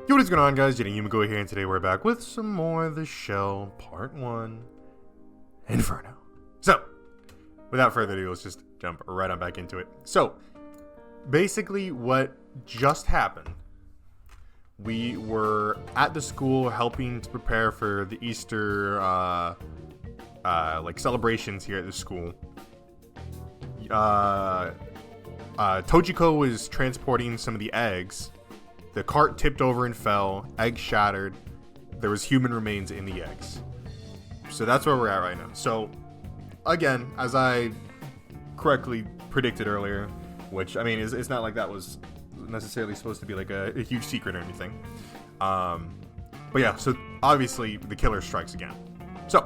Yo, what is going on, guys? J.Yumeko here, and today we're back with some more of The Shell Part 1 Inferno. So, without further ado, let's just jump right on back into it. So, basically what just happened, we were at the school helping to prepare for the Easter celebrations here at the school. Tojiko was transporting some of the eggs. The cart tipped over and fell, eggs shattered, there was human remains in the eggs. So that's where we're at right now. So, again, as I correctly predicted earlier, which, I mean, it's not like that was necessarily supposed to be like a huge secret or anything. But yeah, so obviously the killer strikes again. So,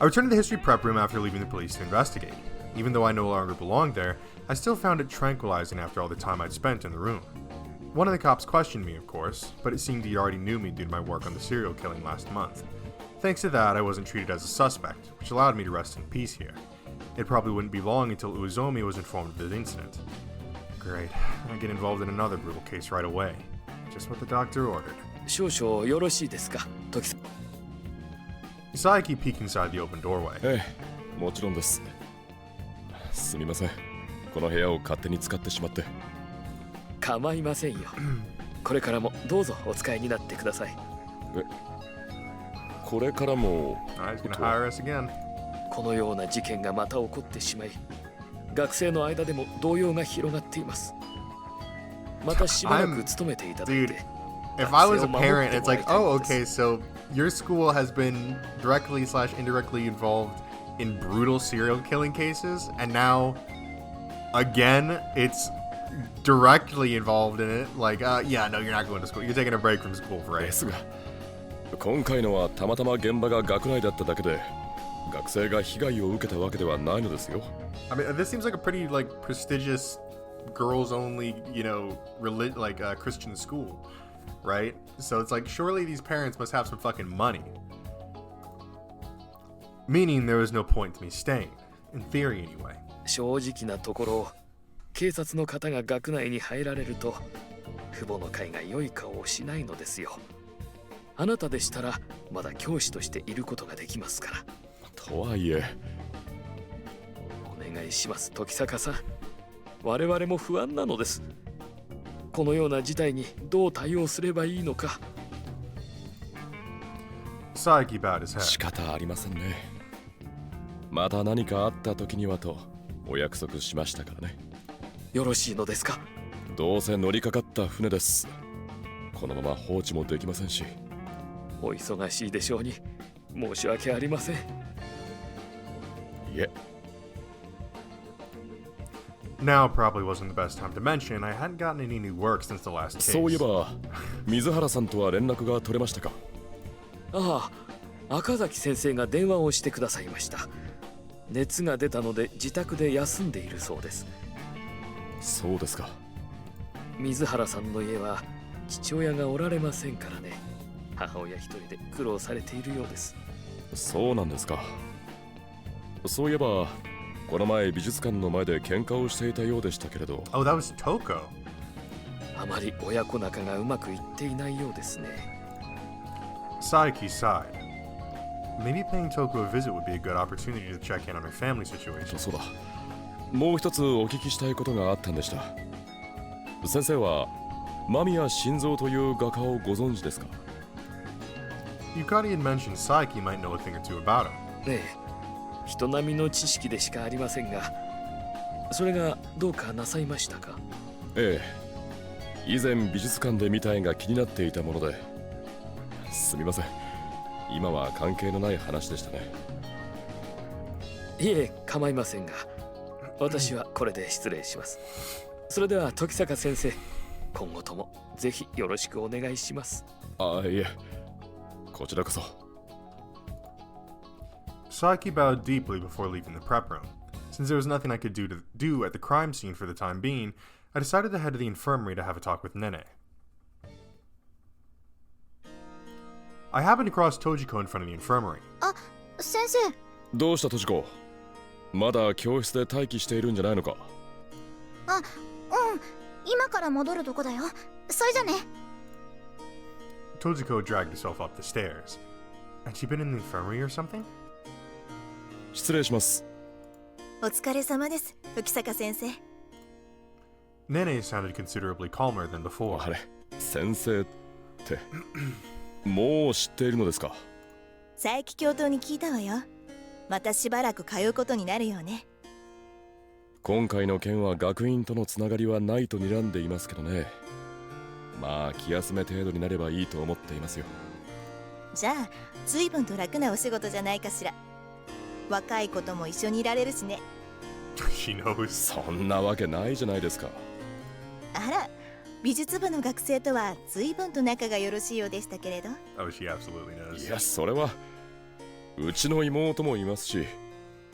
I returned to the history prep room after leaving the police to investigate. Even though I no longer belonged there, I still found it tranquilizing after all the time I'd spent in the room. One of the cops questioned me, of course, but it seemed he already knew me due to my work on the serial killing last month. Thanks to that, I wasn't treated as a suspect, which allowed me to rest in peace here. It probably wouldn't be long until Uezomi was informed of the incident. Great, I get involved in another brutal case right away. Just what the doctor ordered. Saiki peeked inside the open doorway. Hey, もちろんです。すみません。この部屋を勝手に使ってしまって。構いませんよ。これからもどうぞお使いになってください。これからも。He's gonna hire us again. このような事件がまた起こってしまい、学生の間でも動揺が広がっています。またしばらく勤めていただいて。If I was a parent, it's like, oh, okay, so your school has been directly/indirectly involved in brutal serial killing cases, and now, again, it's directly involved in it. Like, yeah, no, you're not going to school. You're taking a break from school for it. ですが、今回のはたまたま現場が学内だっただけで、学生が被害を受けたわけではないのですよ。I mean, this seems like a pretty prestigious, girls-only, Christian school. Right? So it's like, surely these parents must have some fucking money. Meaning there was no point to me staying. In theory, anyway. 正直なところ、警察の方が学内に入られると、父母の会が良い顔をしないのですよ。あなたでしたら、まだ教師としていることができますから。とはいえ。お願いします、時坂さん。我々も不安なのです。このような事態にどう対応すればいいのか。Saiki bowed his head. 仕方ありませんね。また何かあった時にはとお約束しましたからね。よろしいのですか？どうせ乗りかかった船です。このまま放置もできませんし。お忙しいでしょうに申し訳ありません。いえ。Now probably wasn't the best time to mention I hadn't gotten any new work since the last case. そういえば、水原さんとは連絡が取れましたか？ああ、赤崎先生が電話をしてくださいました。熱が出たので自宅で休んでいるそうです。そうですか。水原さんの家は父親がおられませんからね。母親一人で苦労されているようです。そうなんですか。そういえば、この前美術館の前で喧嘩をしていたようでしたけれど。Oh, that was Toko. あまり親子仲がうまくいっていないようですね。Saiki sighed. Maybe paying Toko a visit would be a good opportunity to check in on her family situation. そうだ。もう一つお聞きしたいことがあったんでした。先生は間宮心臓という画家をご存知ですか？ Yukari had mentioned Saiki might know a thing or two about him. ええ。人並みの知識でしかありませんが、それがどうかなさいましたか？ええ、以前美術館で見た絵が気になっていたもので。すみません、今は関係のない話でしたね。いえ、構いませんが、私はこれで失礼します。それでは時坂先生、今後ともぜひよろしくお願いします。あ、いえ、こちらこそ。Saiki bowed deeply before leaving the prep room. Since there was nothing I could do at the crime scene for the time being, I decided to head to the infirmary to have a talk with Nene. I happened to cross Tojiko in front of the infirmary. あ、先生。どうした、トジコ？まだ教室で待機しているんじゃないのか？あ、うん。今から戻るとこだよ。それじゃね。Tojiko dragged herself up the stairs. Had she been in the infirmary or something? 失礼します。お疲れ様です、時坂先生。Nene sounded considerably calmer than before. あれ、先生って、もう知っているのですか？佐伯教頭に聞いたわよ。またしばらく通うことになるよね。今回の件は学院とのつながりはないと睨んでいますけどね。まあ気休め程度になればいいと思っていますよ。じゃあ随分と楽なお仕事じゃないかしら。若い子とも一緒にいられるしね。She knows. そんなわけないじゃないですか。あら、美術部の学生とは随分と仲がよろしいようでしたけれど。Oh, she absolutely knows. いや、それはうちの妹もいますし、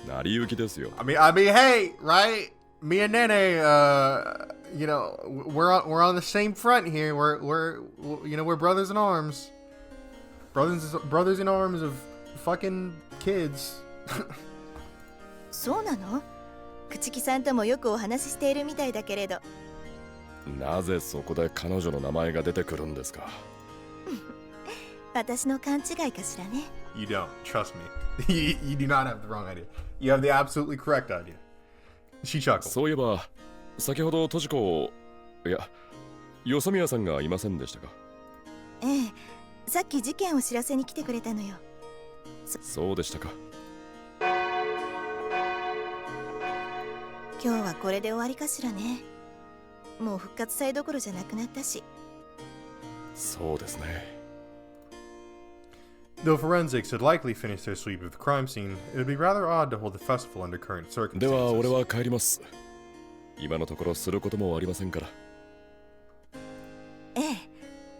成り行きですよ。I mean, hey, right? Me and Nene, you know, we're on the same front here. We're you know, we're brothers in arms. Brothers in arms of fucking kids. そうなの？朽木さんともよくお話ししているみたいだけれど。なぜそこで彼女の名前が出てくるんですか？私の勘違いかしらね。You don't, trust me. you do not have the wrong idea. You have the absolutely correct idea. She chuckled. そういえば、先ほどトジコ、いや、よそみやさんがいませんでしたか？ええ、さっき事件を知らせに来てくれたのよ。そうでしたか。今日はこれで終わりかしらね。もう復活祭どころじゃなくなったし。そうですね。Though forensics had likely finished their sweep of the crime scene, it would be rather odd to hold the festival under current では俺 circumstances. は帰ります。今のところすることもありませんから。ええ、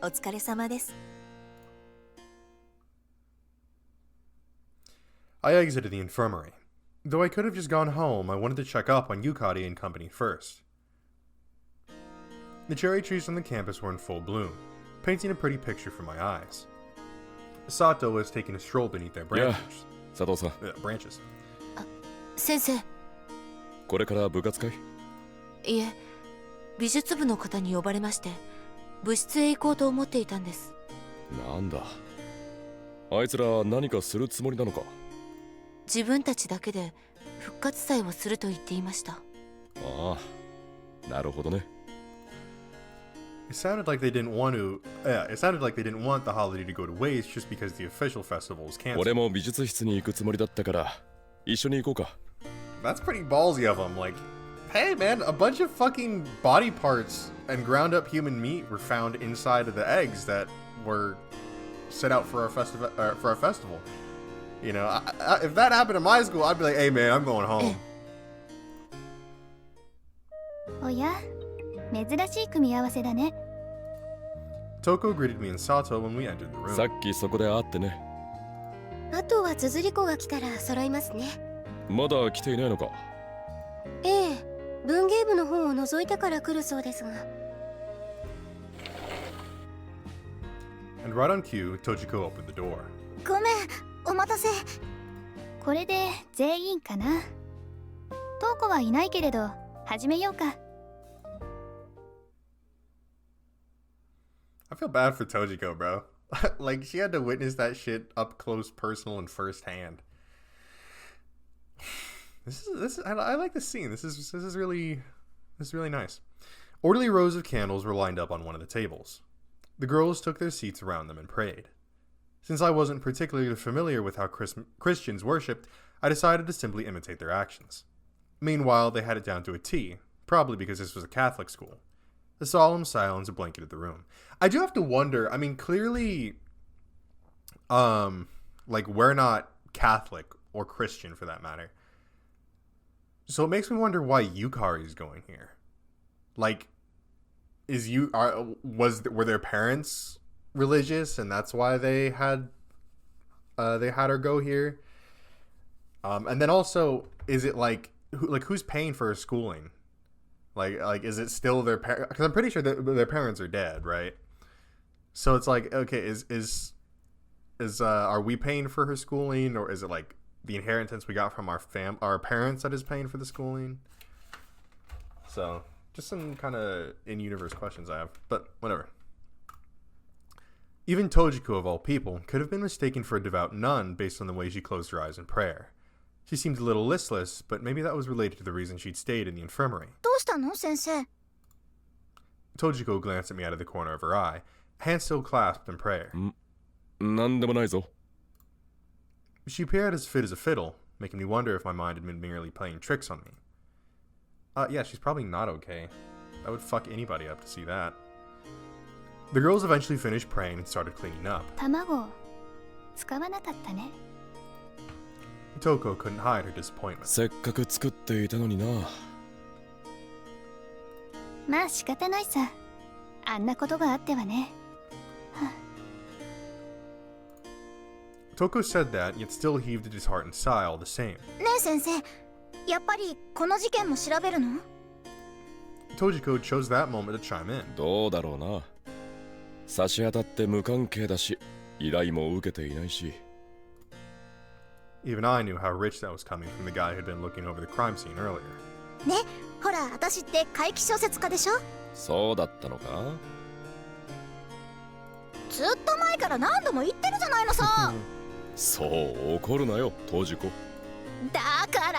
お疲れ様です。I exited the infirmary. Though I could have just gone home, I wanted to check up on Yukari and company first. The cherry trees on the campus were in full bloom, painting a pretty picture for my eyes. Sato was taking a stroll beneath their いや、 branches. 佐藤さん、branches. 先生。これから部活会？いえ、美術部の方に呼ばれまして、部室へ行こうと思っていたんです。なんだ、あいつら何かするつもりなのか？自分たちだけで復活祭をすると言っていました。ああ、なるほどね。It sounded like they didn't want the holiday to go to waste just because the official festival was canceled. 俺も美術室に行くつもりだったから、一緒に行こうか。That's pretty ballsy of them. Like, hey man, a bunch of fucking body parts and ground up human meat were found inside of the eggs that were set out for our festival. You know, if that happened in my school, I'd be like, hey man, I'm going home. おや、珍しい組み合わせだね。Toko greeted me and Sato when we entered the さ room. っきそこで会ってね。あとは綴り子が来たら揃いますね。まだ来ていないのか？ええ、文芸部の本を覗いてから来るそうですが。And right on cue, Tojiko opened the door. ごめん、お待たせ。これで全員かな。トウコはいないけれど、始めようか。I feel bad for Tojiko, bro. Like, she had to witness that shit up close, personal, and firsthand. I like this scene. This is really nice. Orderly rows of candles were lined up on one of the tables. The girls took their seats around them and prayed. Since I wasn't particularly familiar with how Christians worshipped, I decided to simply imitate their actions. Meanwhile, they had it down to a T, probably because this was a Catholic school. The solemn silence blanketed the room. I do have to wonder, I mean, clearly, like, we're not Catholic or Christian for that matter. So it makes me wonder why Yukari's going here. Like, were their parents religious and that's why they had her go here? And then also, is it who's paying for her schooling? Like, is it still their parents? Because I'm pretty sure that their parents are dead, right? So it's like, okay, is are we paying for her schooling, or is it like the inheritance we got from our parents that is paying for the schooling? So just some kind of in-universe questions I have, but whatever. Even Tojiko, of all people, could have been mistaken for a devout nun based on the way she closed her eyes in prayer. She seemed a little listless, but maybe that was related to the reason she'd stayed in the infirmary. どうしたの先生？ Tojiko glanced at me out of the corner of her eye, hands still clasped in prayer. なんでもないぞ。 She appeared as fit as a fiddle, making me wonder if my mind had been merely playing tricks on me. Yeah, she's probably not okay. That would fuck anybody up to see that. The girls eventually finished praying and started cleaning up. 卵使わなかったね。 Toko couldn't hide her disappointment. せっかく作っていたのにな。まあ仕方ないさ。あんなことがあってはね。 Toko said that, yet still heaved at his heart and sigh all the same. ねえ先生、やっぱりこの事件も調べるの？ Tojiko chose that moment to chime in. どうだろうな。差し当たって無関係だし、依頼も受けていないし。 Even I knew how rich that was coming from the guy who'd been looking over the crime scene earlier. ね、ほら私って怪奇小説家でしょ？そうだったのか？ずっと前から何度も言ってるじゃないのさ。そう怒るなよ、当時子。だか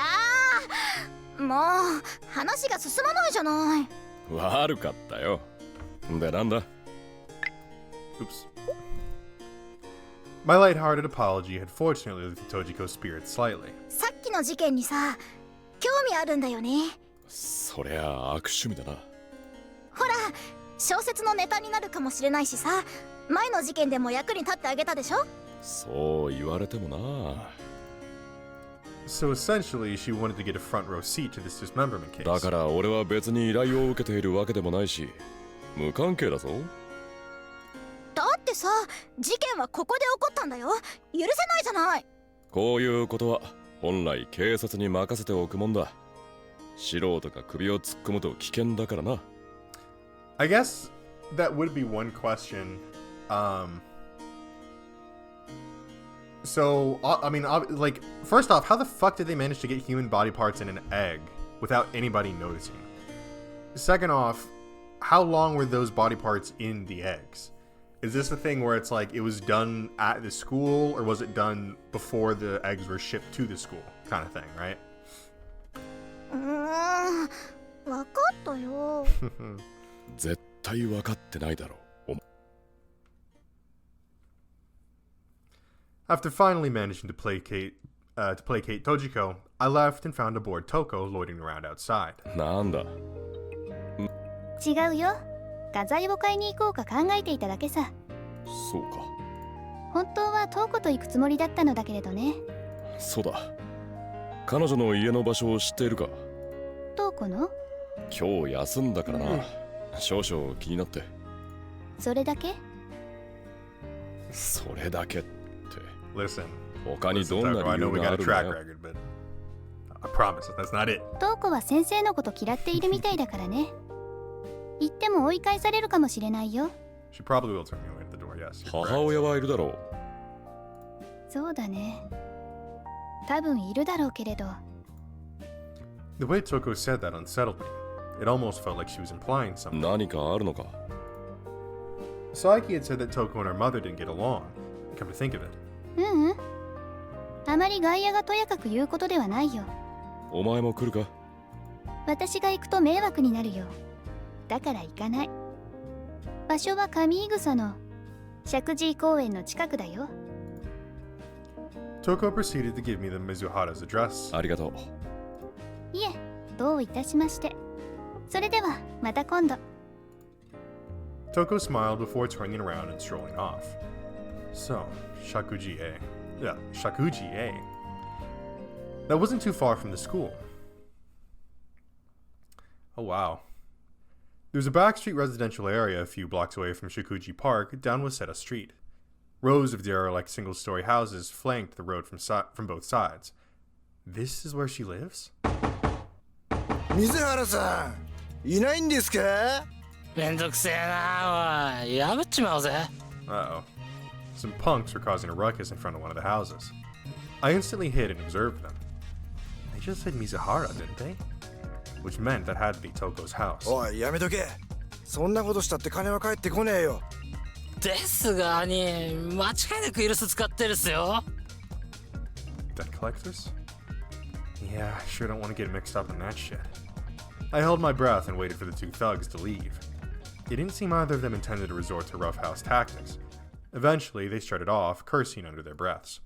らもう話が進まないじゃない。悪かったよ。でなんだ？ Oops. My lighthearted apology had fortunately lifted Tojiko's spirits slightly. さっきの事件にさ、興味あるんだよね。そりゃ悪趣味だな。ほら、小説のネタになるかもしれないしさ、前の事件でも役に立ってあげたでしょ？そう言われてもな。 So essentially, she wanted to get a front row seat to this dismemberment case. だから俺は別に依頼を受けているわけでもないし、無関係だぞ。だってさ、事件はここで起こったんだよ。許せないじゃない。こういうことは本来警察に任せておくもんだ。素人が首を突っ込むと危険だからな。I guess that would be one question. So, I mean, like, first off, how the fuck did they manage to get human body parts in an egg without anybody noticing? Second off, how long were those body parts in the eggs? Is this a thing where it's like it was done at the school, or was it done before the eggs were shipped to the school, kind of thing, right? わかったよ。絶対分かってないだろう。 After finally managing to placate Tojiko, I left and found a bored Toko loitering around outside. なんだ？違うよ。画材を買いに行こうか考えていただけさ。そうか。本当はトーコと行くつもりだったのだけれどね。そうだ。彼女の家の場所を知っているか？トーコの？今日休んだからな。少々気になって。それだけ？それだけって。 Listen, 他にどんな Toko, I 理 know 由 we が got あ a るんだ track よ。 record, but I promise that's not it. トーコは先生のこと嫌っているみたいだからね。言っても追い返されるかもしれないよ。She probably will turn me away at the door, yes. You're 母 correct. 親はいるだろう。そうだね。多分いるだろうけれど。The way Toko said that unsettled me. It almost felt like she was implying something. 何かあるのか？ Saiki had said that Toko and her mother didn't get along. Come to think of it. ううん。あまり外野がとやかく言うことではないよ。お前も来るか？私が行くと迷惑になるよ。だから行かない。場所は上井草の石神井公園の近くだよ。Toko proceeded to give me the Mizuhara's address. ありがとう。いえ、どういたしまして。それではまた今度。 Toko smiled before turning around and strolling off. So, Shakuji, eh? Yeah, Shakuji, eh? That wasn't too far from the school. Oh, wow. There's a backstreet residential area a few blocks away from Shakuji Park down Waseda Street. Rows of derelict single-story houses flanked the road from both sides. This is where she lives? 水原さん、いないんですか？めんどくせえな、おい、破っちまうぜ。 Uh-oh. Some punks were causing a ruckus in front of one of the houses. I instantly hid and observed them. They just said Mizuhara, didn't they? Which meant that had to be Toko's house. おい、やめとけ。そんなことしたって金は返ってこねえよ。ですが兄、間違いなくイルス使ってるっすよ。 Debt collectors? Yeah, I sure don't want to get mixed up in that shit. I held my breath and waited for the two thugs to leave. It didn't seem either of them intended to resort to roughhouse tactics. Eventually, they started off, cursing under their breaths.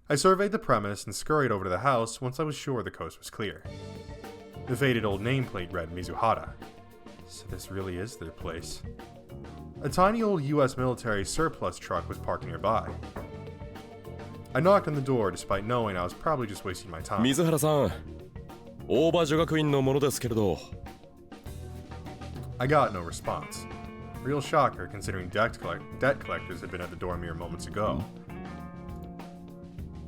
I surveyed the premise and scurried over to the house once I was sure the coast was clear. The faded old nameplate read Mizuhara. So this really is their place. A tiny old US military surplus truck was parked nearby. I knocked on the door despite knowing I was probably just wasting my time. 水原さん、大場女学院のものですけれど。I got no response. Real shocker considering debt collectors had been at the door mere moments ago.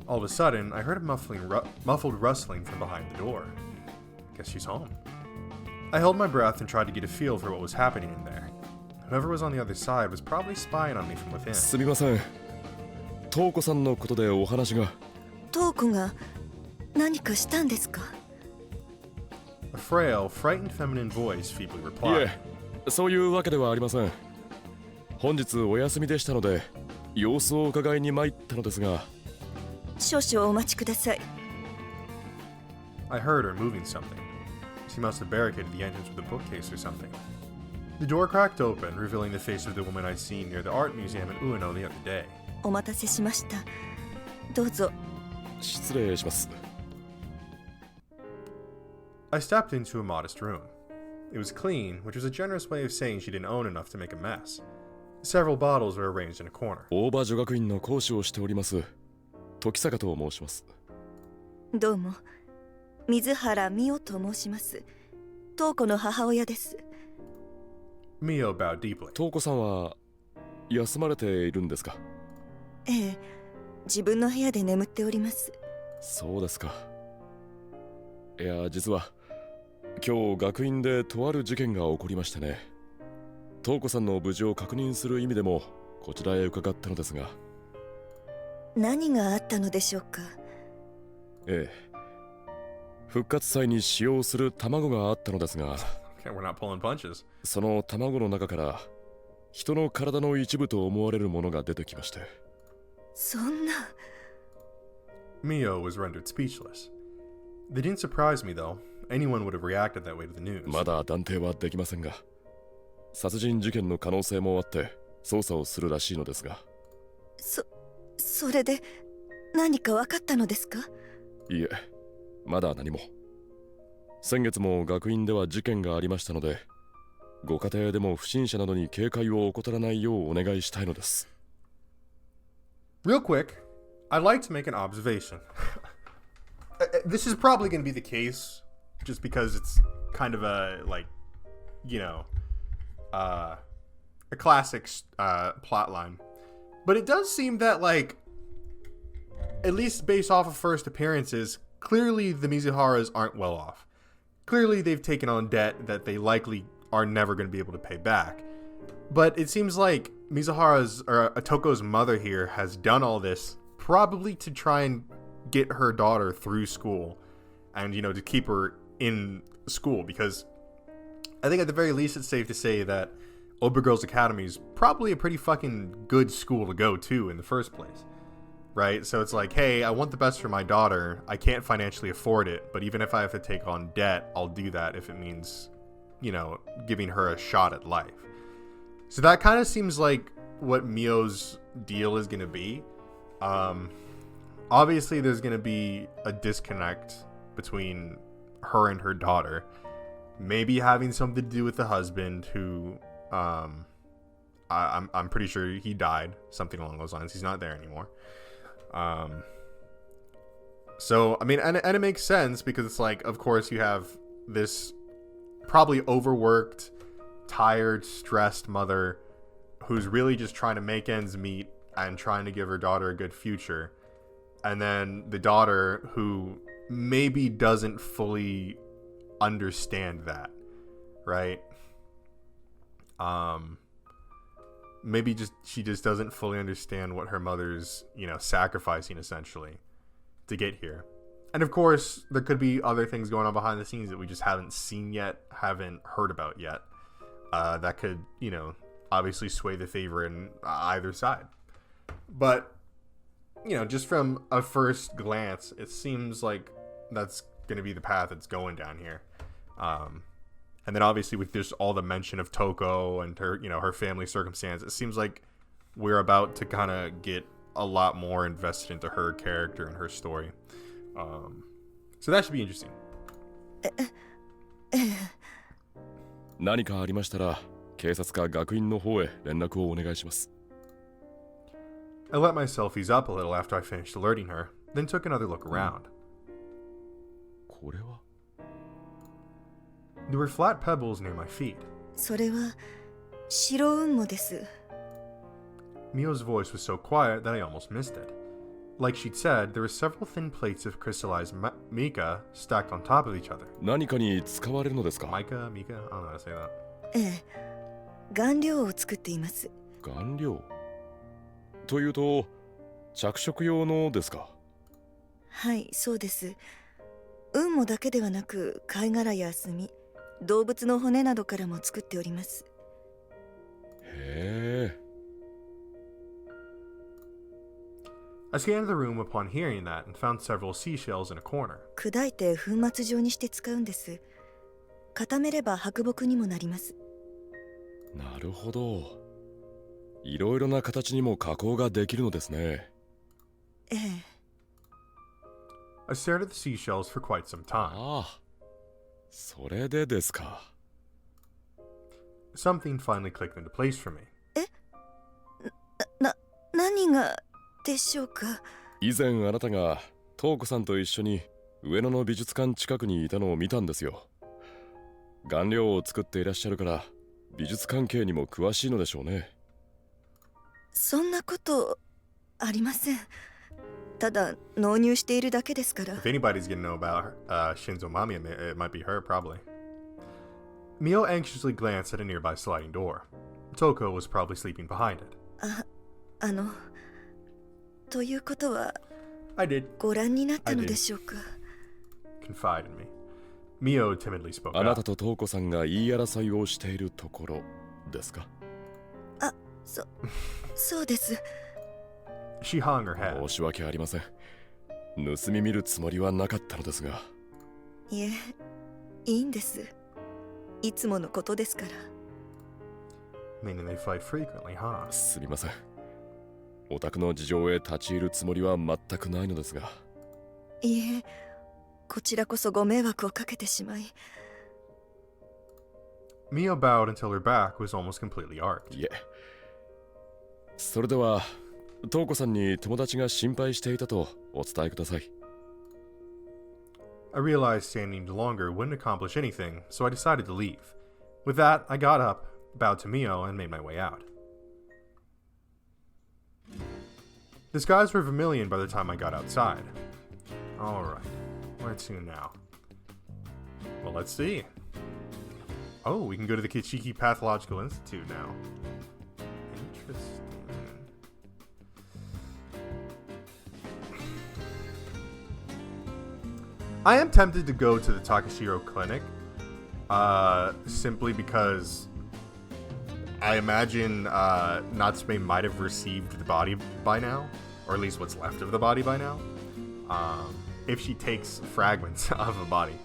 All of a sudden, I heard a muffled rustling from behind the door. Guess she's home. I held my breath and tried to get a feel for what was happening in there. Whoever was on the other side was probably spying on me from within. すみません。トウコさんのことでお話が。トウコが何かしたんですか？ A frail, frightened feminine voice feebly い replied. え、そういうわけではありません。本日お休みでしたので、様子を伺いに参ったのですが。少々お待ちください。I heard her moving something. She must have barricaded the entrance with a bookcase or something. The door cracked open, revealing the face of the woman I'd seen near the art museum in Ueno the other day. お待たせしました。どうぞ。失礼します。I stepped into a modest room. It was clean, which was a generous way of saying she didn't own enough to make a mess. Several bottles were arranged in a corner. 大場女学院の講師をしております。時坂と申します。どうも。水原美代と申します。トウコの母親です。Mio bowed deeply. トウコさんは休まれているんですか？ええ、自分の部屋で眠っております。そうですか。いや、実は今日学院でとある事件が起こりましてね。トウコさんの無事を確認する意味でもこちらへ伺ったのですが。何があったのでしょうか？ええ。復活祭に使用する卵があったのですが、Okay, we're not pulling punches. その卵の中から人の体の一部と思われるものが出てきまして。そんな。Mio was rendered speechless. They didn't surprise me though. Anyone would have reacted that way to the news. まだ断定はできませんが、殺人事件の可能性もあって捜査をするらしいのですが。それで何か分かったのですか？いえ、まだ何も。先月も学院では事件がありましたので、ご家庭でも不審者などに警戒を怠らないようお願いしたいのです。Real quick, I'd like to make an observation. This is probably going to be the case, just because it's kind of a, like, you know, a classic plotline. But it does seem that, like, at least based off of first appearances, clearly the Mizuharas aren't well off. Clearly they've taken on debt that they likely are never going to be able to pay back. But it seems like Mizuhara's, or Toko's mother here, has done all this probably to try and get her daughter through school and, you know, to keep her in school, because I think at the very least it's safe to say that Obergirls Academy is probably a pretty fucking good school to go to in the first place, right? So it's like, hey, I want the best for my daughter. I can't financially afford it, but even if I have to take on debt, I'll do that if it means, you know, giving her a shot at life. So that kind of seems like what Mio's deal is going to be. Obviously, there's going to be a disconnect between her and her daughter. Maybe having something to do with the husband who... I'm pretty sure he died, something along those lines. He's not there anymore. So, I mean, and it makes sense because it's like, of course, you have this probably overworked, tired, stressed mother who's really just trying to make ends meet and trying to give her daughter a good future. And then the daughter who maybe doesn't fully understand that, right? Maybe she just doesn't fully understand what her mother's, you know, sacrificing essentially to get here. And of course, there could be other things going on behind the scenes that we just haven't seen yet, haven't heard about yet. That could, you know, obviously sway the favor in either side. But, you know, just from a first glance, it seems like that's going to be the path it's going down here. And then obviously with just all the mention of Toko and her, you know, her family circumstance, it seems like we're about to kind of get a lot more invested into her character and her story. So that should be interesting. 何かありましたら警察か学院の方へ連絡をお願いします。 I let myself ease up a little after I finished alerting her, then took another look around. これは There were flat pebbles near my feet. それは白雲母です。 Mio's voice was so quiet that I almost missed it. Like she'd said, there were several thin plates of crystallized mica stacked on top of each other. 何かに使われるのですか？ Mica? I don't know how to say that. ええ、顔料を作っています。顔料というと着色用のですか？はい、そうです。雲母だけではなく貝殻や墨、動物の骨などからも作っております。へえ。 I scanned the room upon hearing that and found several seashells in a corner. 砕いて粉末状にして使うんです。固めれば白木にもなります。なるほど。いろいろな形にも加工ができるのですね。ええ。I stared at the seashells for quite some time. ああ、それでですか。 Something finally clicked into place for me. 何がでしょうか。以前あなたがトウコさんと一緒に上野の美術館近くにいたのを見たんですよ。顔料を作っていらっしゃるから美術関係にも詳しいのでしょうね。そんなことありません。ただ納入しているだけですから。If anybody's gonna know about Shinzo Mamiya, it might be her, probably. Mio anxiously glanced at a nearby sliding door. Toko was probably sleeping behind it. ということは I did. ご覧になったのでしょうか。Confide in me. Mio timidly spoke あなた up. とトウコさんが言い争いをしているところですか？そうです。 She hung her head. 申し訳ありません。盗み見るつもりはなかったのですが。いえ、いいんです。いつものことですから。Meaning they fight frequently, huh? すみません。お宅の事情へ立ち入るつもりは全くないのですが。いえ、こちらこそご迷惑をかけてしまい。Mio bowed until her back was almost completely arched. いえ。それでは、トウコさんに友達が心配していたとお伝えください。I realized standing longer wouldn't accomplish anything, so I decided to leave. With that, I got up, bowed to Mio, and made my way out. The skies were vermilion by the time I got outside. Alright, where to now? Well, let's see. Oh, we can go to the Kichiki Pathological Institute now. Interesting. I am tempted to go to the Takashiro Clinic, simply because I imagine Natsume might have received the body by now, or at least what's left of the body by now, if she takes fragments of a body.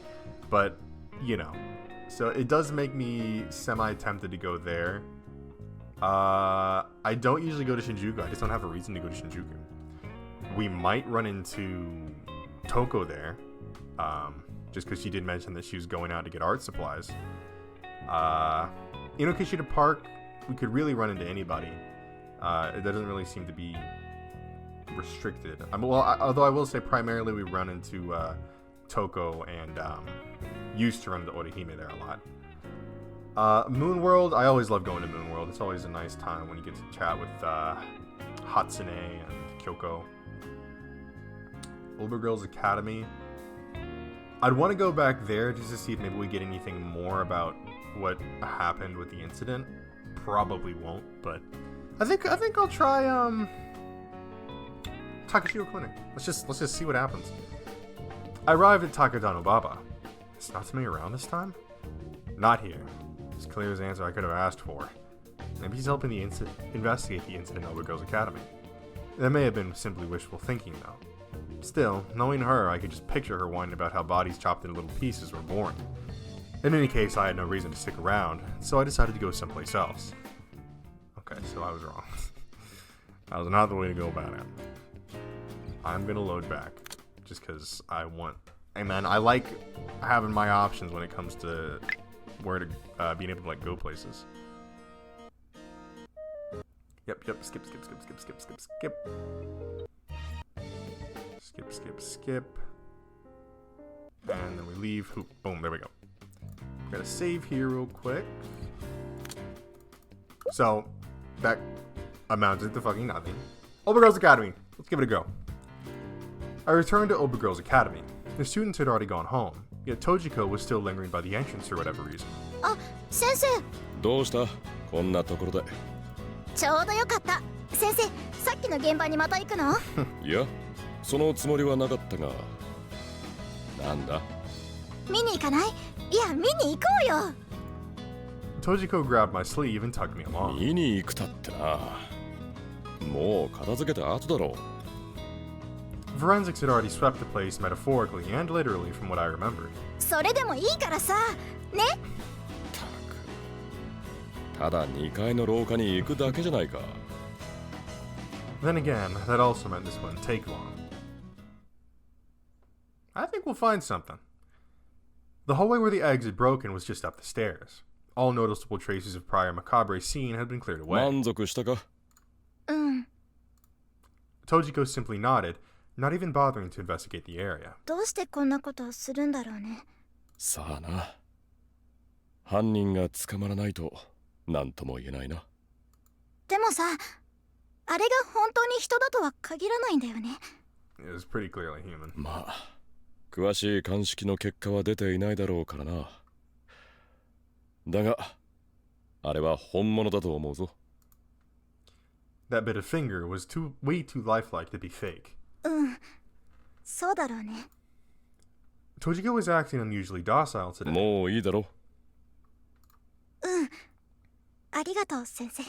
But, you know, so it does make me semi-tempted to go there. I don't usually go to Shinjuku. I just don't have a reason to go to Shinjuku. We might run into Toko there, just because she did mention that she was going out to get art supplies. Kishida Park, we could really run into anybody. It doesn't really seem to be restricted. Although I will say primarily we run into Toko and used to run into Orihime there a lot. Moon World, I always love going to Moon World. It's always a nice time when you get to chat with Hatsune and Kyoko. Obergirls Academy. I'd want to go back there just to see if maybe we get anything more about what happened with the incident. Probably won't, but I think I'll try Takashiro Clinic. Let's just see what happens. I arrived at Takadano Baba. Is Natsume around this time? Not here. As clear as the answer I could have asked for. Maybe he's helping the investigate the incident at Girls Academy. That may have been simply wishful thinking, though. Still, knowing her, I could just picture her whining about how bodies chopped into little pieces were boring. In any case, I had no reason to stick around, so I decided to go someplace else. Okay, so I was wrong. That was not the way to go about it. I'm gonna load back, just because I want... Hey man, I like having my options when it comes to where to being able to like go places. Yep, skip. Skip. And then we leave. Boom, there we go. Gotta save here real quick. So, that amounted to fucking nothing. Obergirls Academy. Let's give it a go. I returned to Obergirls Academy. The students had already gone home, yet Tojiko was still lingering by the entrance for whatever reason. あ、先生。どうしたこんなところで。ちょうどよかった。先生、さっきの現場にまた行くの？いや、そのつもりはなかったが。なんだ？見に行かない？いや、見に行こうよ。Tojiko grabbed my sleeve and tugged me along. 見に行くたってな。もう片付けた後だろう。Forensics had already swept the place metaphorically and literally from what I remembered. それでもいいからさ、ね？ただ2階の廊下に行くだけじゃないか。Then again, that also meant this wouldn't take long. I think we'll find something. The hallway where the eggs had broken was just up the stairs. All noticeable traces of prior macabre scene had been cleared away. 満足したか？うん。Tojiko simply nodded, not even bothering to investigate the area. どうしてこんなことをするんだろうね。さあな。犯人が捕まらないと何とも言えないな。でもさ、あれが本当に人だとは限らないんだよね。It was pretty clearly human. まあ、詳しい鑑識の結果は出ていないだろうからな。だが、あれは本物だと思うぞ。That bit of finger was way too lifelike to be fake. うん、そうだろうね。Tojiko was acting unusually docile today. もういいだろ。うん、ありがとう、先生。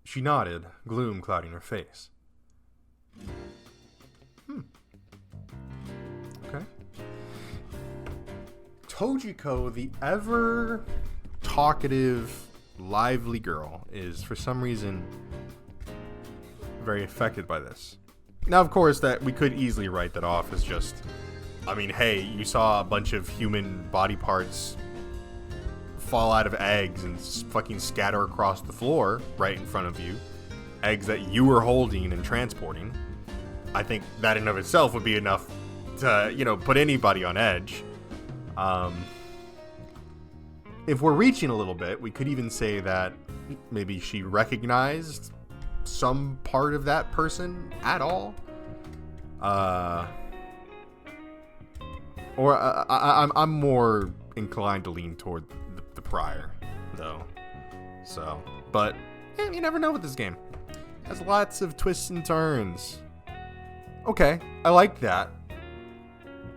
She nodded, gloom clouding her face. Okay. Tojiko, the ever talkative, lively girl, is for some reason very affected by this. Now, of course, that we could easily write that off as just, I mean, hey, you saw a bunch of human body parts fall out of eggs and fucking scatter across the floor right in front of you. Eggs that you were holding and transporting. I think that in of itself would be enough to, you know, put anybody on edge. If we're reaching a little bit, we could even say that maybe she recognized some part of that person at all. I'm more inclined to lean toward the prior, though. So, but you never know with this game. It has lots of twists and turns. Okay, I like that.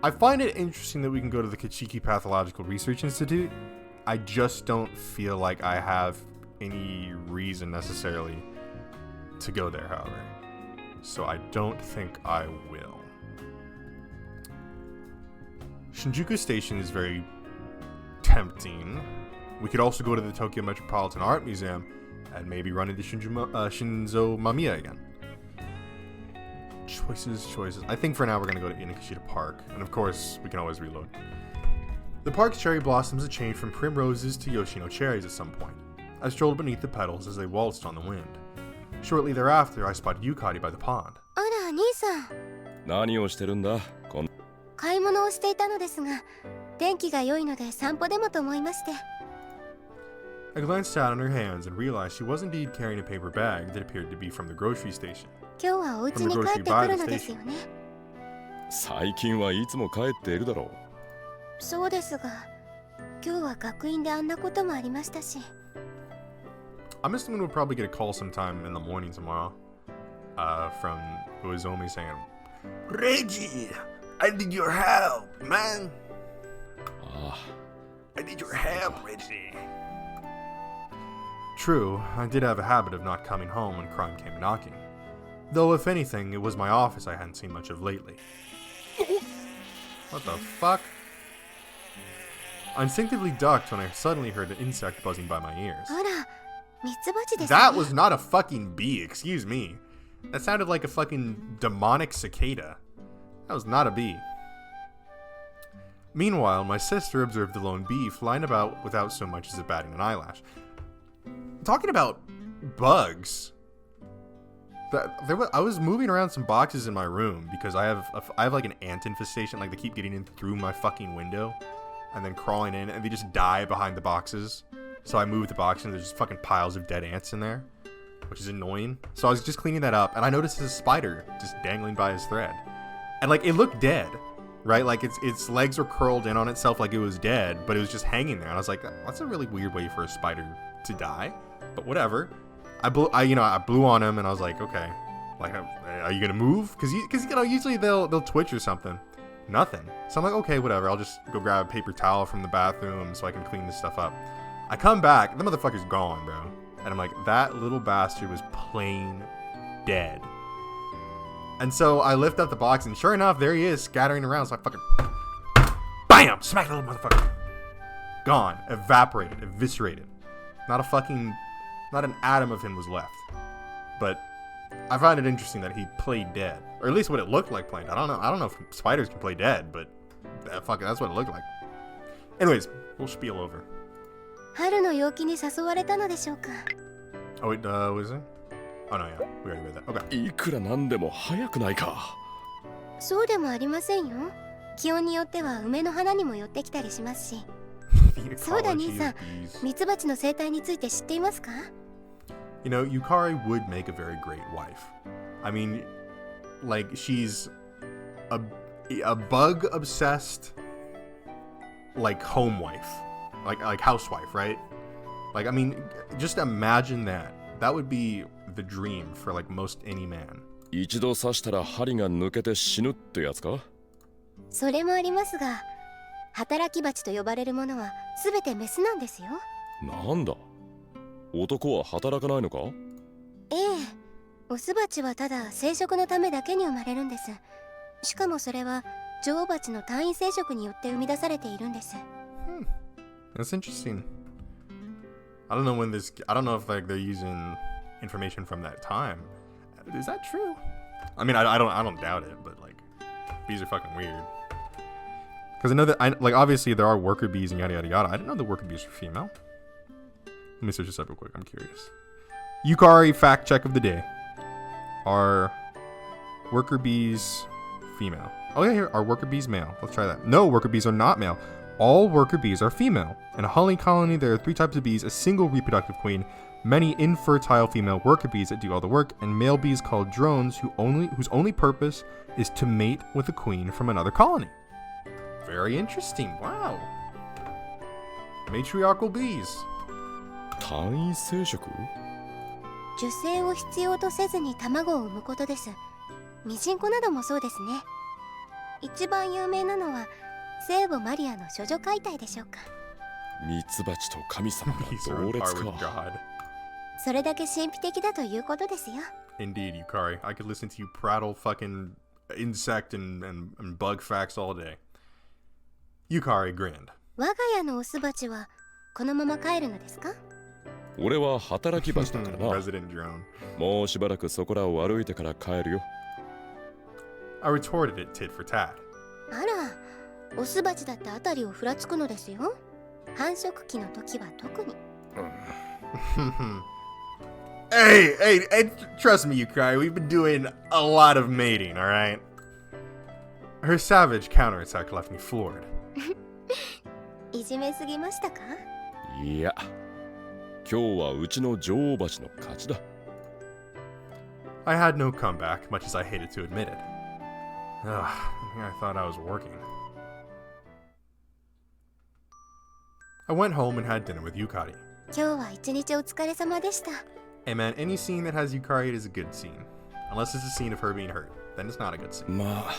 I find it interesting that we can go to the Kachiki Pathological Research Institute. I just don't feel like I have any reason necessarily to go there, however. So I don't think I will. Shinjuku Station is very tempting. We could also go to the Tokyo Metropolitan Art Museum and maybe run into Shinzo Mamiya again. Choices. I think for now we're going to go to Inokashita Park. And of course, we can always reload. The park's cherry blossoms had changed from primroses to Yoshino cherries at some point. I strolled beneath the petals as they waltzed on the wind. Shortly thereafter, I spotted Yukari by the pond. あら、兄さん。何をしてるんだ？買い物をしていたのですが、天気が良いので散歩でもと思いまして。I glanced down at her hands and realized she was indeed carrying a paper bag that appeared to be from the grocery station. 今日はお家に帰ってくるのですよね。最近はいつも帰っているだろう。そうですが、今日は学院であんなこともありましたし。I'm assuming we'll probably get a call sometime in the morning tomorrow. From Uezomi saying, Reggie, I need your help, man. I need your help, Reggie. True, I did have a habit of not coming home when crime came knocking. Though, if anything, it was my office I hadn't seen much of lately. What the fuck? I instinctively ducked when I suddenly heard an insect buzzing by my ears. あら、ミツバチですね。 That was not a fucking bee, excuse me. That sounded like a fucking demonic cicada. That was not a bee. Meanwhile, my sister observed the lone bee flying about without so much as a batting an eyelash. Talking about bugs. I was moving around some boxes in my room because I have like an ant infestation. Like, they keep getting in through my fucking window and then crawling in, and they just die behind the boxes. So I moved the box and there's just fucking piles of dead ants in there, which is annoying. So I was just cleaning that up, and I noticed this spider just dangling by his thread, and like, it looked dead, right? Like, its legs were curled in on itself like it was dead, but it was just hanging there. And I was like, that's a really weird way for a spider to die, but whatever. I blew on him, and I was like, okay, like, are you gonna move? Because usually they'll twitch or something. Nothing. So I'm like, okay, whatever. I'll just go grab a paper towel from the bathroom so I can clean this stuff up. I come back, the motherfucker's gone, bro. And I'm like, that little bastard was plain dead. And so I lift up the box, and sure enough, there he is, scattering around. So I fucking BAM! Smack the little motherfucker. Gone. Evaporated. Eviscerated. Not an atom of him was left. But I find it interesting that he played dead. Or at least what it looked like playing dead. I don't know if spiders can play dead, but that's what it looked like. Anyways, we'll spiel over. 春の陽気に誘われたのでしょうか。 Oh, wait, was it? Oh, no, yeah. We already read that. Okay. いくらなんでも早くないか。そうでもありませんよ。気温によっては梅の花にも寄ってきたりしますし。そうだ兄さん、ミツバチの生態について知っていますか？ You know, Yukari would make a very great wife. I mean, like, she's a bug-obsessed, like, home wife. Like housewife, right? Like, I mean, just imagine that. That would be the dream for, like, most any man. 一度刺したら針が抜けて死ぬってやつか？それもありますが、働き蜂と呼ばれるものはすべてメスなんですよ。なんだ？男は働かないのか？ええ、オスバチはただ生殖のためだけに生まれるんです。しかもそれは女王バチの単位生殖によって生み出されているんです。That's interesting. I don't know if like they're using information from that time. Is that true? I mean, I don't doubt it, but like, bees are fucking weird. Because I know that obviously there are worker bees and yada yada yada. I didn't know the worker bees were female. Let me search this up real quick. I'm curious. Yukari fact check of the day. Are worker bees female? Oh yeah, here are worker bees male. Let's try that. No, worker bees are not male. All worker bees are female. In a honey colony, there are 3 types of bees: a single reproductive queen, many infertile female worker bees that do all the work, and male bees called drones whose only purpose is to mate with a queen from another colony. Very interesting. Wow. Matriarchal bees. 単位生殖？受精を必要とせずに卵を産むことです。ミジンコなどもそうですね。一番有名なのは聖母マリアの処女解体でしょうか。ミツバチと神様が同列か。それだけ神秘的だということですよ。Indeed, Yukari. I could listen to you prattle fucking insect and bug facts all day. Yukari grinned. 我が家のオスバチはこのまま帰るのですか？俺は働き蜂だからな。Resident drone. もうしばらくそこらを歩いてから帰るよ。I retorted it tit for tat. あら、オスバチだってあたりをふらつくのですよ。繁殖期の時は特に。Hey, trust me, Yukari. We've been doing a lot of mating, all right? Her savage counterattack left me floored. いじめすぎましたか？いや、今日はうちの女王蜂の勝ちだ。I had no comeback, much as I hated to admit it. I thought I was working. I went home and had dinner with Yukari. 今日は一日お疲れ様でした。Hey man, any scene that has Yukari is a good scene. Unless it's a scene of her being hurt. Then it's not a good scene. まあ、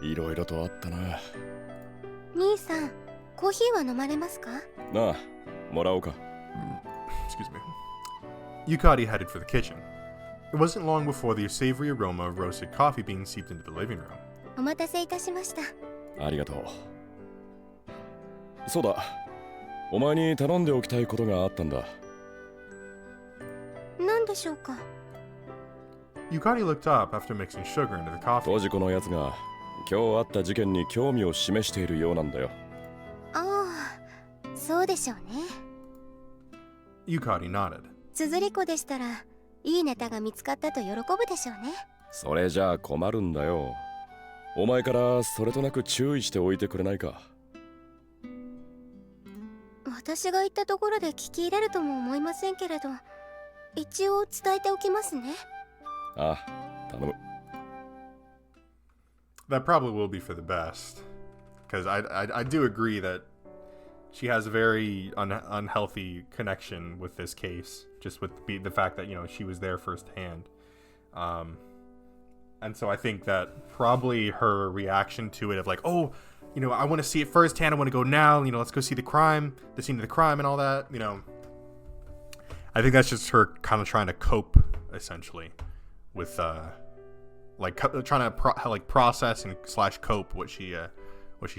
いろいろとあったな。兄さん、コーヒーは飲まれますか？なあ、もらおうか。Excuse me. Yukari headed for the kitchen. It wasn't long before the savory aroma of roasted coffee beans seeped into the living room. お待たせいたしました。ありがとう。そうだ、お前に頼んでおきたいことがあったんだ。何でしょうか。 Yukari looked up after mixing sugar into the coffee. トジコのやつが今日あった事件に興味を示しているようなんだよ。ああ、そうでしょうね。 Yukari nodded. つづり子でしたらいいネタが見つかったと喜ぶでしょうね。それじゃあ困るんだよ。お前からそれとなく注意しておいてくれないか。私が言ったところで聞き入れるとも思いませんけれど、一応伝えておきますね。ああ、頼む。That probably will be for the best. Because I do agree that she has a very unhealthy connection with this case. Just with the fact that, you know, she was there firsthand. And so I think that probably her reaction to it of like, oh, you know, I want to see it firsthand. I want to go now. You know, let's go see the scene of the crime and all that. You know, I think that's just her kind of trying to cope, essentially, with trying to process and / cope what she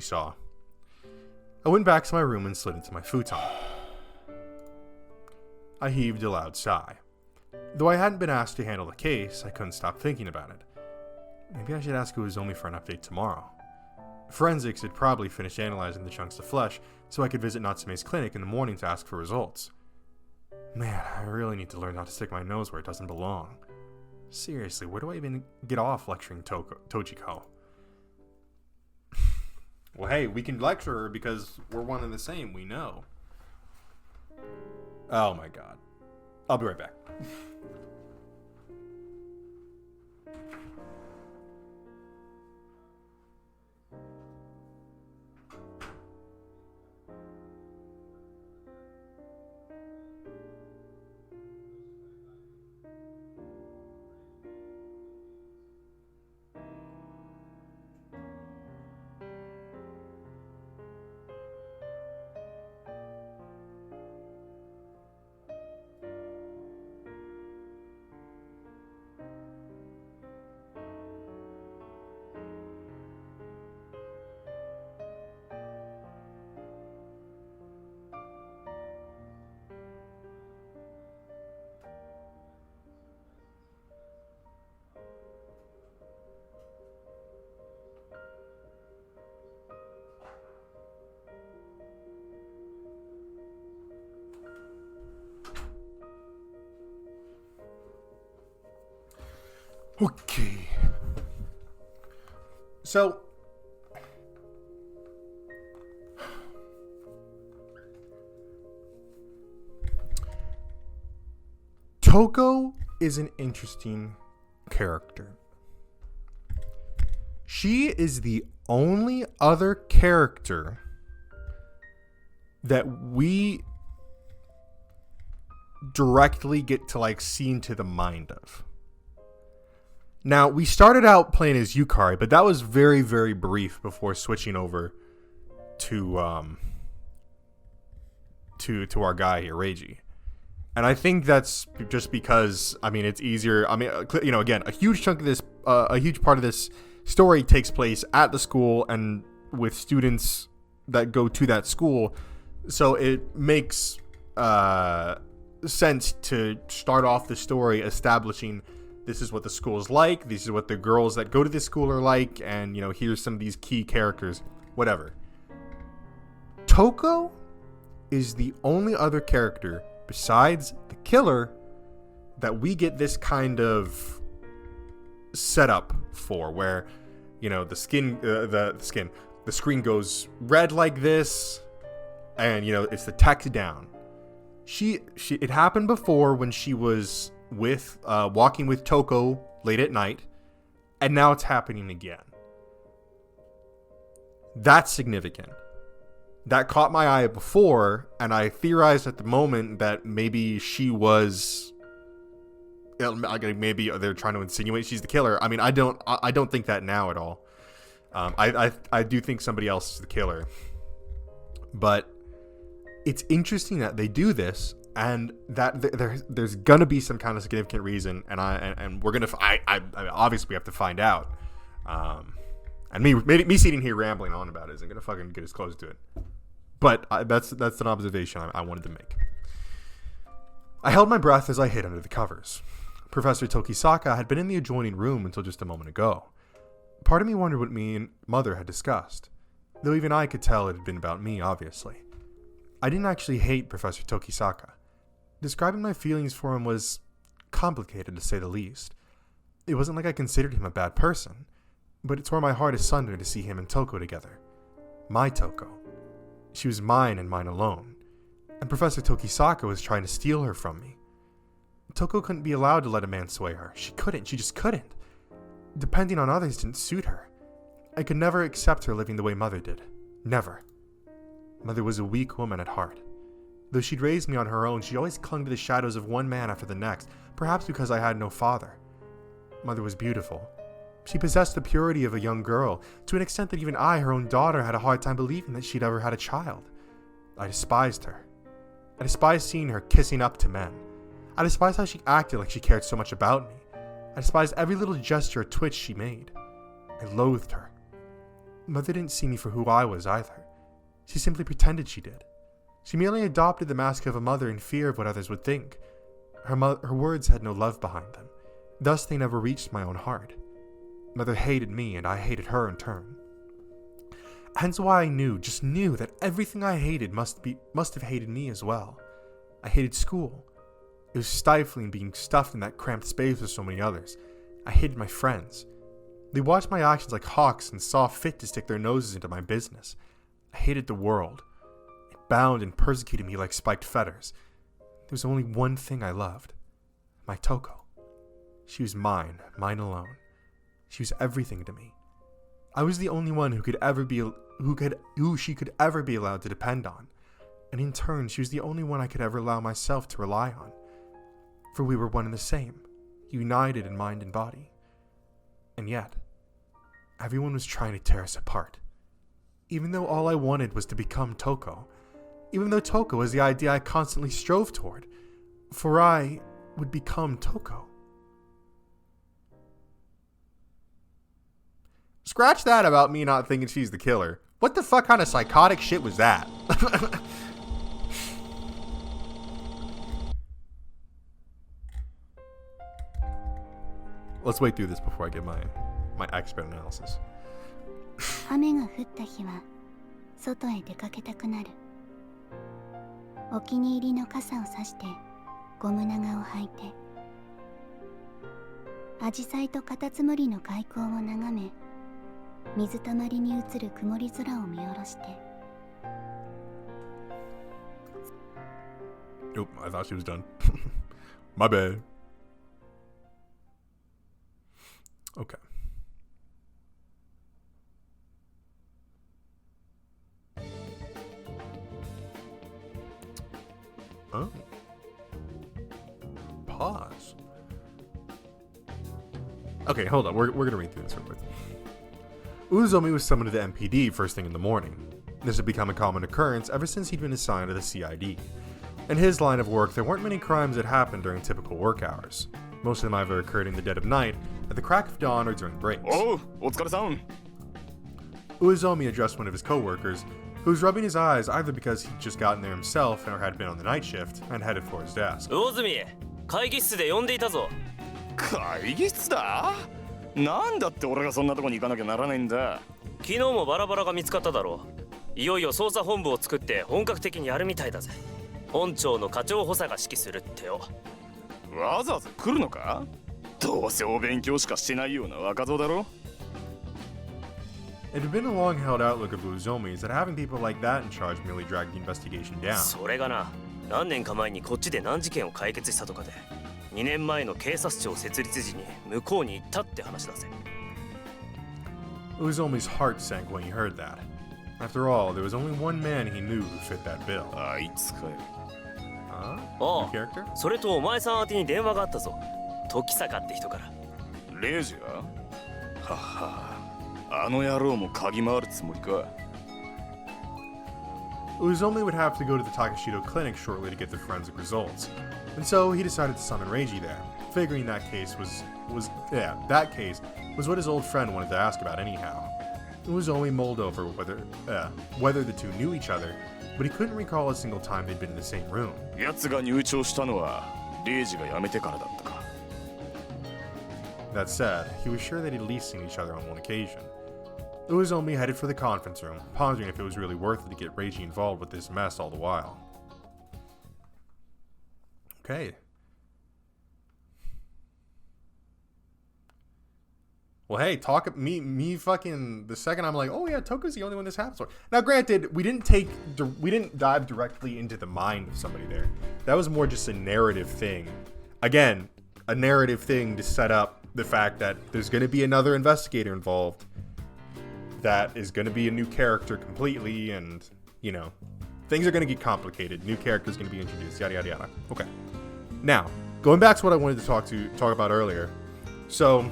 saw. I went back to my room and slid into my futon. I heaved a loud sigh. Though I hadn't been asked to handle the case, I couldn't stop thinking about it. Maybe I should ask Uezomi for an update tomorrow. Forensics had probably finished analyzing the chunks of flesh, so I could visit Natsume's clinic in the morning to ask for results. Man, I really need to learn not to stick my nose where it doesn't belong. Seriously, where do I even get off lecturing Tojiko? Well, hey, we can lecture her because we're one and the same, we know. Oh my god. I'll be right back. Okay. So, Toko is an interesting character. She is the only other character that we directly get to like see into the mind of. Now, we started out playing as Yukari, but that was very, very brief before switching over to our guy here, Reiji. And I think that's just because, I mean, it's easier. I mean, you know, again, a huge chunk of this, a huge part of this story takes place at the school and with students that go to that school. So it makes sense to start off the story establishing this is what the school is like, this is what the girls that go to this school are like, and, you know, here's some of these key characters, whatever. Toko is the only other character besides the killer that we get this kind of setup for, where, you know, the screen goes red like this, and, you know, it's the text down. It happened before when she was with walking with Toko late at night, and now it's happening again. That's significant. That caught my eye before, and I theorized at the moment that maybe she was, maybe they're trying to insinuate she's the killer. I mean, I don't think that now at all. I do think somebody else is the killer, but it's interesting that they do this And that there's gonna be some kind of significant reason, and we're gonna I obviously we have to find out. And me sitting here rambling on about it isn't gonna fucking get us close to it. But that's an observation I wanted to make. I held my breath as I hid under the covers. Professor Tokisaka had been in the adjoining room until just a moment ago. Part of me wondered what me and Mother had discussed, though even I could tell it had been about me, obviously. I didn't actually hate Professor Tokisaka. Describing my feelings for him was complicated, to say the least. It wasn't like I considered him a bad person, but it tore my heart asunder to see him and Toko together. My Toko. She was mine and mine alone, and Professor Tokisaka was trying to steal her from me. Toko couldn't be allowed to let a man sway her. She just couldn't. Depending on others didn't suit her. I could never accept her living the way Mother did. Never. Mother was a weak woman at heart. Though she'd raised me on her own, she always clung to the shadows of one man after the next, perhaps because I had no father. Mother was beautiful. She possessed the purity of a young girl, to an extent that even I, her own daughter, had a hard time believing that she'd ever had a child. I despised her. I despised seeing her kissing up to men. I despised how she acted like she cared so much about me. I despised every little gesture or twitch she made. I loathed her. Mother didn't see me for who I was either. She simply pretended she did. She merely adopted the mask of a mother in fear of what others would think. Her words had no love behind them. Thus they never reached my own heart. Mother hated me, and I hated her in turn. Hence why I just knew that everything I hated must have hated me as well. I hated school. It was stifling being stuffed in that cramped space with so many others. I hated my friends. They watched my actions like hawks and saw fit to stick their noses into my business. I hated the world. It bound and persecuted me like spiked fetters. There was only one thing I loved. My Toko. She was mine alone. She was everything to me. I was the only one who she could ever be allowed to depend on, and in turn she was the only one I could ever allow myself to rely on. For we were one and the same, united in mind and body. And yet, everyone was trying to tear us apart. Even though all I wanted was to become Toko. Even though Toko was the idea I constantly strove toward. For I would become Toko. Scratch that about me not thinking she's the killer. What the fuck kind of psychotic shit was that? Let's wait through this before I get my expert analysis. 雨が降った日は外へ出かけたくなる。お気に入りの傘をさしてゴム長を履いて、アジサイとカタツムリの開口を眺め、水たまりに映る曇り空を見下ろして。Nope, I thought she was done. My bad. Okay. Oh. Pause. Okay, hold on. We're gonna read through this real quick. Uzomi was summoned to the MPD first thing in the morning. This had become a common occurrence ever since he'd been assigned to the CID. In his line of work, there weren't many crimes that happened during typical work hours. Most of them either occurred in the dead of night, at the crack of dawn, or during breaks. Oh, otsukaresan. Uzomi addressed one of his co-workers, who was rubbing his eyes either because he'd just gotten there himself or had been on the night shift and headed for his desk. 魚住、会議室で呼んでいたぞ。会議室だ？なんだって俺がそんなとこに行かなきゃならないんだ。昨日もバラバラが見つかっただろう。いよいよ捜査本部を作って本格的にやるみたいだぜ。本庁の課長補佐が指揮するってよ。わざわざ来るのか？どうせお勉強しかしてないような若造だろ。It had been a long-held outlook of Uzomi's that having people like that in charge merely dragged the investigation down. それがな、何年か前にこっちで難事件を解決したとかで、2年前の警察庁設立時に向こうに行ったって話だぜ。Uzomi's heart sank when he heard that. After all, there was only one man he knew who fit that bill. あいつかよ。Huh? あ New character? あ、それとお前さん宛てに電話があったぞ。時坂って人から。レイジが？はは。あの野郎も嗅ぎ回るつもりか。Uzomi would have to go to the Takashido clinic shortly to get the forensic results, and so he decided to summon Reiji there, figuring that case was what his old friend wanted to ask about anyhow. Uzomi mulled over whether the two knew each other, but he couldn't recall a single time they'd been in the same room. 奴が入庁したのはレイジが辞めてからだったか。 That said, he was sure they'd at least seen each other on one occasion. Uzomi headed for the conference room, pondering if it was really worth it to get Reiji involved with this mess all the while. Okay. Well, hey, me fucking the second I'm like, oh yeah, Toko's the only one this happens for. Now, granted, we didn't dive directly into the mind of somebody there. That was more just a narrative thing. Again, a narrative thing to set up the fact that there's going to be another investigator involved. That is going to be a new character completely, and you know, things are going to get complicated. New characters going to be introduced. Yada yada yada. Okay. Now, going back to what I wanted to talk about earlier. So.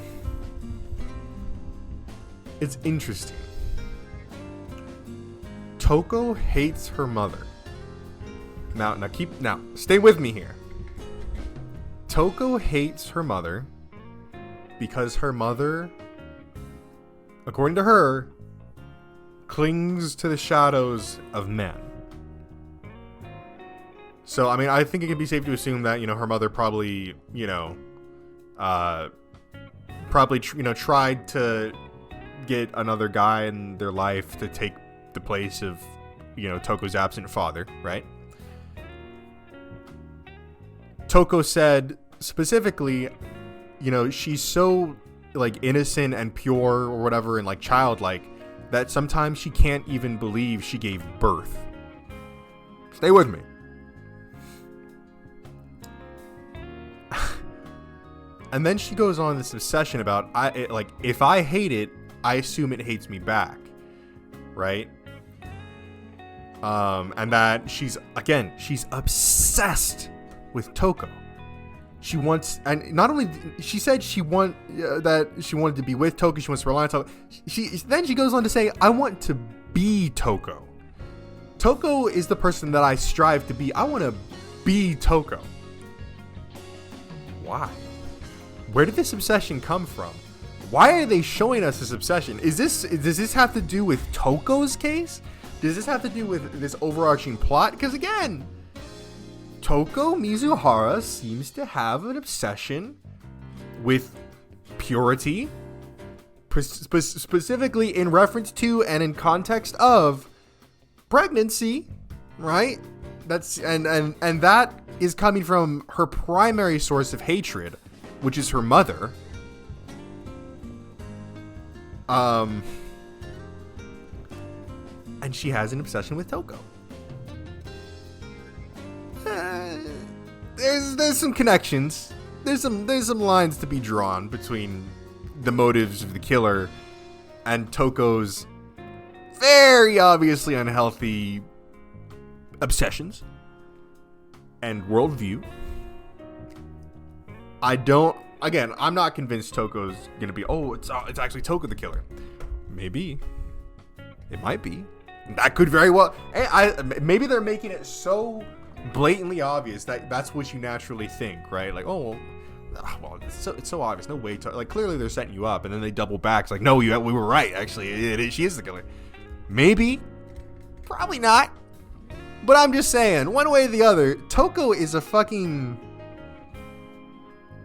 It's interesting. Toko hates her mother. Now stay with me here. Toko hates her mother because her mother, according to her, clings to the shadows of men. So, I mean, I think it can be safe to assume that, you know, her mother probably, tried to get another guy in their life to take the place of, Toko's absent father, right? Toko said specifically, she's so like innocent and pure or whatever and like childlike that sometimes she can't even believe she gave birth. Stay with me. And then she goes on this obsession about if I hate it, I assume it hates me back, right? And that she's obsessed with Toko. She wants, and not only she said that she wanted to be with Toko, she wants to rely on Toko. Then she goes on to say, I want to be Toko. Toko is the person that I strive to be. I want to be Toko. Why? Where did this obsession come from? Why are they showing us this obsession? Does this have to do with Toko's case? Does this have to do with this overarching plot? Because again, Toko Mizuhara seems to have an obsession with purity, specifically in reference to and in context of pregnancy, right? That's and that is coming from her primary source of hatred, which is her mother. And she has an obsession with Toko. There's some connections. There's some lines to be drawn between the motives of the killer and Toko's very obviously unhealthy obsessions and worldview. I'm not convinced Toko's gonna be, it's actually Toko the killer. Maybe. It might be. That could very well. Maybe they're making it so blatantly obvious that that's what you naturally think, right? Like, it's so obvious. No way. Clearly they're setting you up, and then they double back. It's like, no, we were right. Actually, she is the killer. Maybe. Probably not. But I'm just saying, one way or the other, Toko is a fucking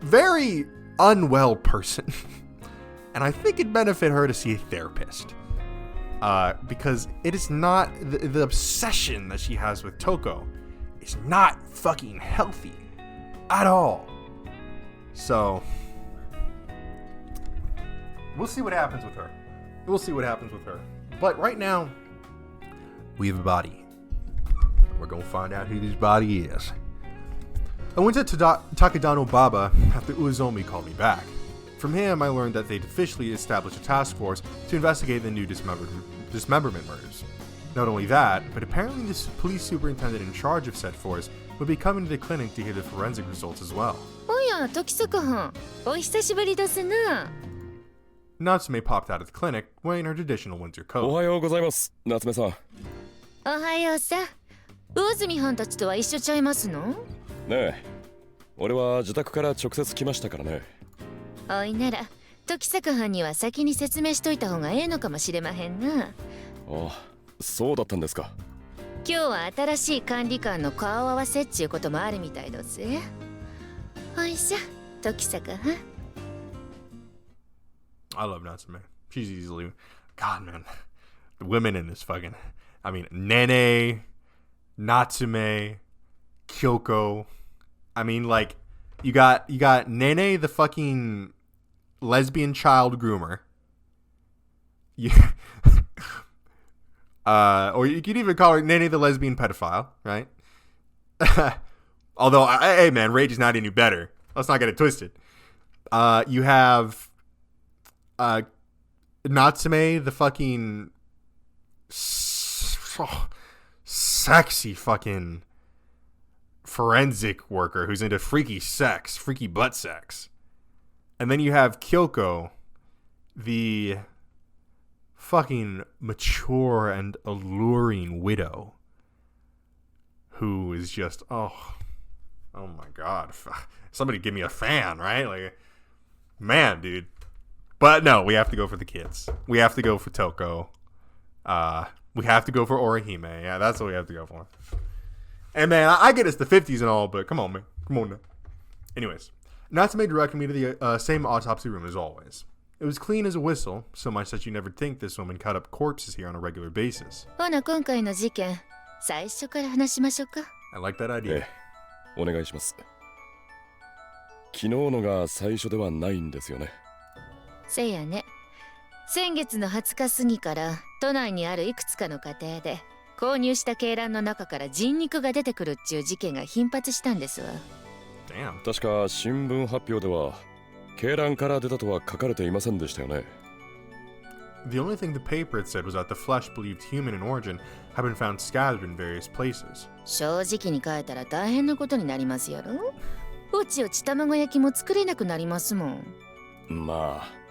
very unwell person. And I think it'd benefit her to see a therapist. Because it is not the obsession that she has with Toko is not fucking healthy at all. So we'll see what happens with her. But right now, we have a body. We're gonna find out who this body is. I went to Takadano Baba after Uzomi called me back. From him, I learned that they'd officially established a task force to investigate the new dismemberment murders. Not only that, but apparently the police superintendent in charge of said force would be coming to the clinic to hear the forensic results as well. Natsume popped out of the clinic wearing her traditional winter coat. おはようございます、夏目さん。おはようさ。魚住藩たちとは一緒ちゃいますの？ねえ、俺は自宅から直接来ましたからね。おいなら時坂藩には先に説明しといた方がええのかもしれまへんな。ああ、そうだったんですか。今日は新しい管理官の顔合わせっちゅうこともあるみたいだぜ。おいしゃ、時坂藩。I love Natsume. She's easily... God, man. The women in this fucking... I mean, Nene, Natsume, Kyoko. I mean, like, you got Nene, the fucking lesbian child groomer. Yeah. Or you could even call her Nene, the lesbian pedophile, right? Although, hey, man, Rage is not any better. Let's not get it twisted. You have... Natsume, the fucking sexy fucking forensic worker who's into freaky butt sex. And then you have Kyoko, the fucking mature and alluring widow who is just, oh my God. Somebody give me a fan, right? Like, man, dude. But no, we have to go for the kids. We have to go for Toko. We have to go for Orihime. Yeah, that's what we have to go for. And man, I get it's the 50s and all, but come on, man. Come on now. Anyways, Natsume directed me to the same autopsy room as always. It was clean as a whistle, so much that you never think this woman cut up corpses here on a regular basis. ほな、今回の事件、最初から話しましょうか。I like that idea. お願いします。昨日のが最初ではないんですよね。せやね。先月の20日過ぎから都内にあるいくつかの家庭で購入した鶏卵の中から人肉が出てくるっちゅう事件が頻発したんですわ。Damn. 確か新聞発表では鶏卵から出たとは書かれていませんでしたよね。The only thing the paper had said was that the flesh believed human in origin had been found scattered in various places. 正直に書いたら大変なことになりますやろ。おちおち卵焼きも作れなくなりますもん。まあ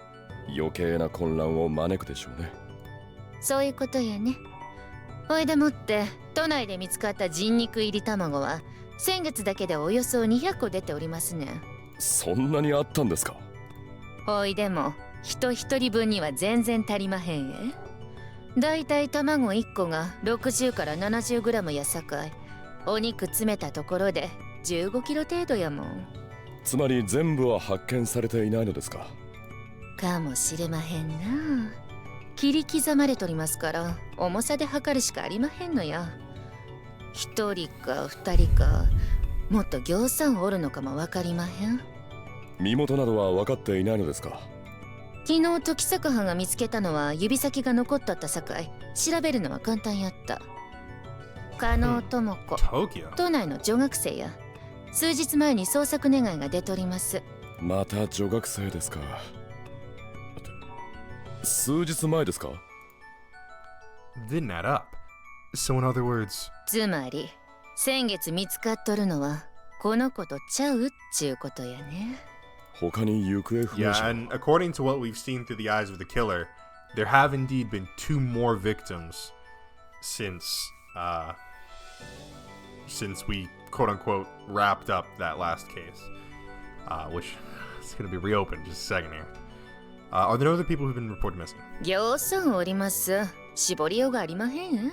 余計な混乱を招くでしょうね。そういうことやね。ほいでもって都内で見つかった人肉入り卵は先月だけでおよそ200個出ておりますね。そんなにあったんですか。ほいでも人一人分には全然足りまへんえ。だいたい卵1個が60から70グラムやさかい、お肉詰めたところで15キロ程度やもん。つまり全部は発見されていないのですか。かもしれまへんな。切り刻まれとりますから重さで測るしかありまへんのや。1人か2人かもっとぎょうさんおるのかも分かりまへん。身元などは分かっていないのですか。昨日時坂藩が見つけたのは指先が残っとったさかい、調べるのは簡単やった。加納智子、都内の女学生や。数日前に捜索願いが出とります。また女学生ですか。数日前ですか。 Didn't add up. So in other words... つまり先月見つかっとるのはこの子とちゃうっちゅうことやね。他に行方不明者。 Yeah, and according to what we've seen through the eyes of the killer, there have indeed been 2 more victims since we quote-unquote wrapped up that last case, which is going to be reopened in just a second here. Are there no other people who've been reported missing? ぎょうさんおります。絞りようがありまへん。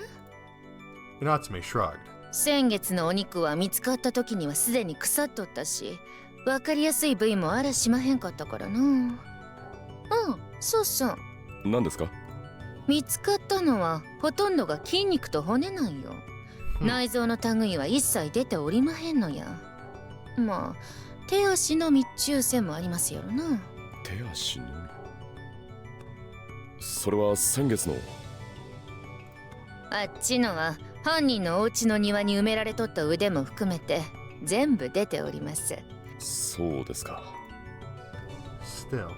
Natsume shrugged. 先月のお肉は見つかった時にはすでに腐っとったし、わかりやすい部位もあらしまへんかったからな。ああ、そうそう。何ですか。見つかったのはほとんどが筋肉と骨なんよ。内臓の類は一切出ておりまへんのや。まあ手足の密中線もありますよな。手足のみ。それは先月の。あっちのは犯人のお家の庭に埋められとった腕も含めて全部出ております。そうですか。 Still,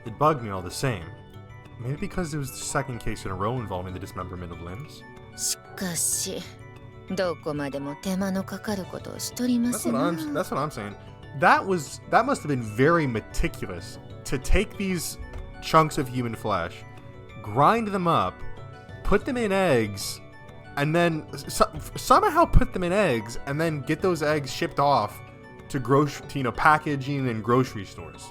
it bugged me all the same. Maybe because it was the second case in a row involving the dismemberment of limbs. しかしどこまでも手間のかかることをしとりますな。 That's what I'm saying. That must have been very meticulous to take these chunks of human flesh, grind them up, put them in eggs, and then somehow put them in eggs and then get those eggs shipped off to packaging and grocery stores.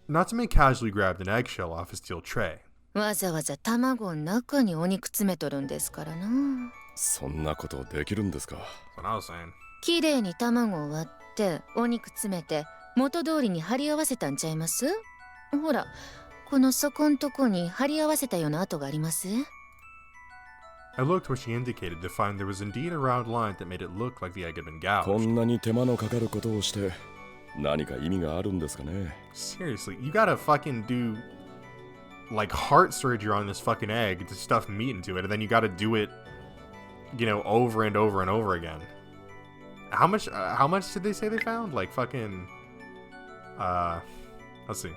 Natsume casually grabbed an eggshell off his steel tray. わざわざ卵の中にお肉詰めとるんですからな。そんなことできるんですか。That's what I was saying. きれいに卵を割ってお肉詰めて元通りに貼り合わせたんちゃいます？ほら、この底んとこに貼り合わせたような跡があります。I looked where she indicated to find there was indeed a round line that made it look like the egg had been gouged. こんなに手間のかかることをして何か意味があるんですかね。Seriously, you gotta fucking do like heart surgery on this fucking egg to stuff meat into it, and then you gotta do it, you know, over and over and over again. How much did they say they found? Like fucking let's see.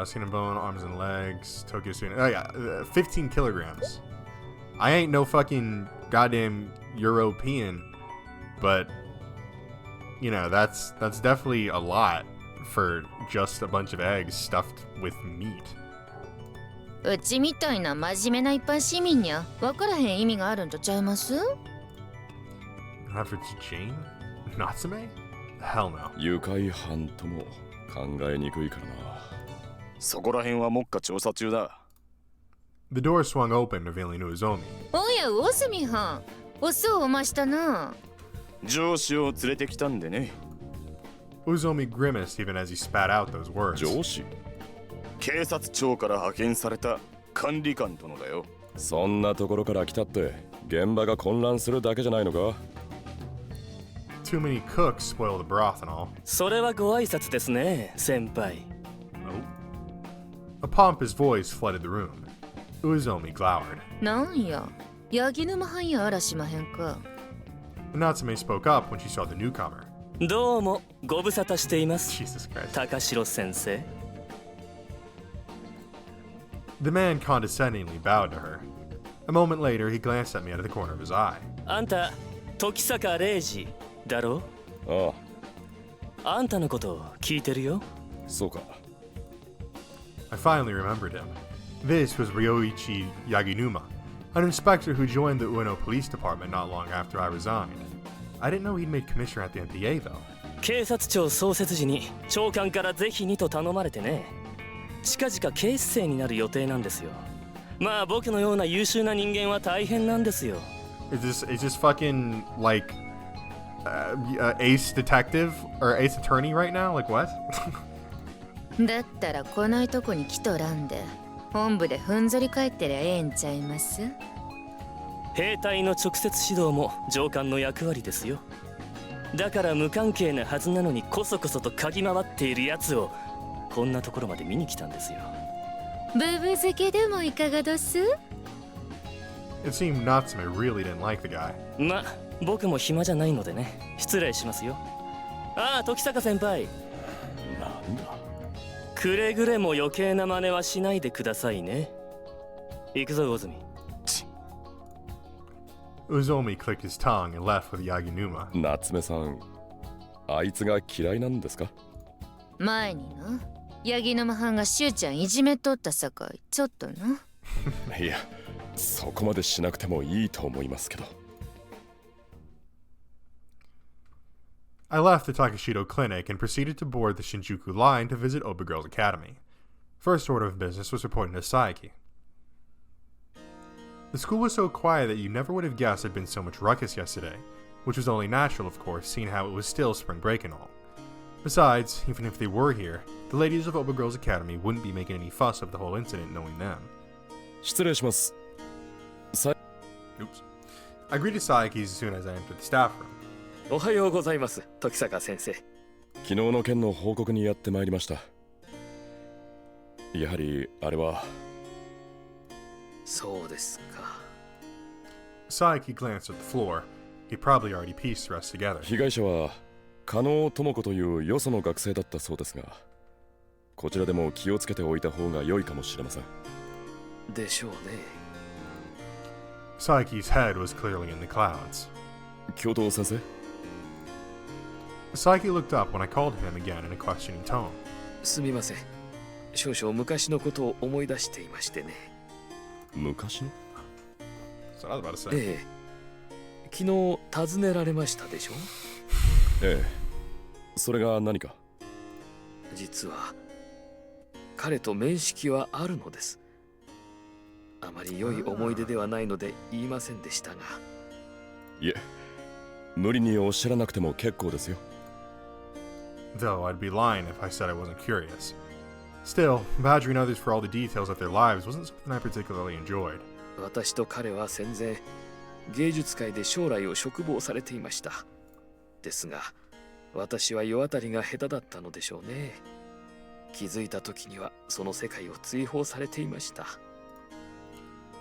Skin and bone, arms and legs, Tokyo skin. Oh yeah, 15 kilograms. I ain't no fucking goddamn European, but you know, that's definitely a lot for just a bunch of eggs stuffed with meat. うちみたいな真面目な一般市民には分からへん意味があるんとちゃいます？ Average Jane? Natsume? Hell no. 誘拐犯とも考えにくいからな。そこら辺は目下調査中だ。The door swung open, revealing Uzomi. おや、魚住藩。おそうおましたな。上司を連れてきたんでね。Uzomi grimaced even as he spat out those words. 上司？警察庁から派遣された管理官殿だよ。そんなところから来たって現場が混乱するだけじゃないのか？ Too many cooks spoil the broth and all. それはご挨拶ですね、先輩。A pompous voice flooded the room. Uzomi glowered. なんや、ヤギ沼藩やあらしまへんか。Natsume spoke up when she saw the newcomer. どうもご無沙汰しています。 Jesus Christ. 高城先生。The man condescendingly bowed to her. A moment later, he glanced at me out of the corner of his eye. あんた、時坂礼二だろ？ああ。あんたのこと聞いてるよ。そうか。I finally remembered him. This was Ryoichi Yaginuma, an inspector who joined the Ueno Police Department not long after I resigned. I didn't know he'd made commissioner at the NPA, though. 警察庁創設時に長官からぜひにと頼まれてね。近々警視正になる予定なんですよ。まあ僕のような優秀な人間は大変なんですよ。Is this fucking like ace detective or ace attorney right now? Like what? だったら来ないとこに来とらんで、本部でふんぞり返ってりゃええんちゃいます？兵隊の直接指導も上官の役割ですよ。だから無関係なはずなのにこそこそと嗅ぎ回っているやつをこんなところまで見に来たんですよ。ブブ漬けでもいかがどす？ It seemed Natsume really didn't like the guy. ま、僕も暇じゃないのでね。失礼しますよ。ああ、時坂先輩。なんだ。くれぐれも余計な真似はしないでくださいね。行くぞ、魚住。Uzomi clicked his tongue and left with Yaginuma. 夏目さん、あいつが嫌いなんですか？前にな、ヤギ沼藩がしゅうちゃんいじめとったさかい、ちょっとな。いや、そこまでしなくてもいいと思いますけど。I left the Takashido clinic and proceeded to board the Shinjuku line to visit Obagirl's Academy. First order of business was reporting to Saiki. The school was so quiet that you never would have guessed there'd been so much ruckus yesterday, which was only natural, of course, seeing how it was still spring break and all. Besides, even if they were here, the ladies of Obagirl's Academy wouldn't be making any fuss of the whole incident knowing them. 失礼します。Oops. I greeted Saiki as soon as I entered the staff room. おはようございます、時坂先生。昨日の件の報告にやってまいりました。やはりあれは。そうですか。Saiki glanced at the floor. He probably already pieced the rest together. 被害者は加納智子というよその学生だったそうですが、こちらでも気をつけておいた方が良いかもしれません。でしょうね。Saiki's head was clearly in the clouds. 教頭先生。Saiki looked up when I called him again in a questioning tone. すみません。少々昔のことを思い出していましてね。昔の So I was about to say. ええ、昨日訪ねられましたでしょ。ええ、それが何か。実は彼と面識はあるのです。あまり良い思い出ではないので言いませんでしたが。いえ、無理におっしゃらなくても結構ですよ。Though I'd be lying if I said I wasn't curious. Still, badgering others for all the details of their lives wasn't something I particularly enjoyed. 私と彼は戦前芸術界で将来を嘱望されていました。ですが私は世当たりが下手だったのでしょうね。気づいた時にはその世界を追放されていました。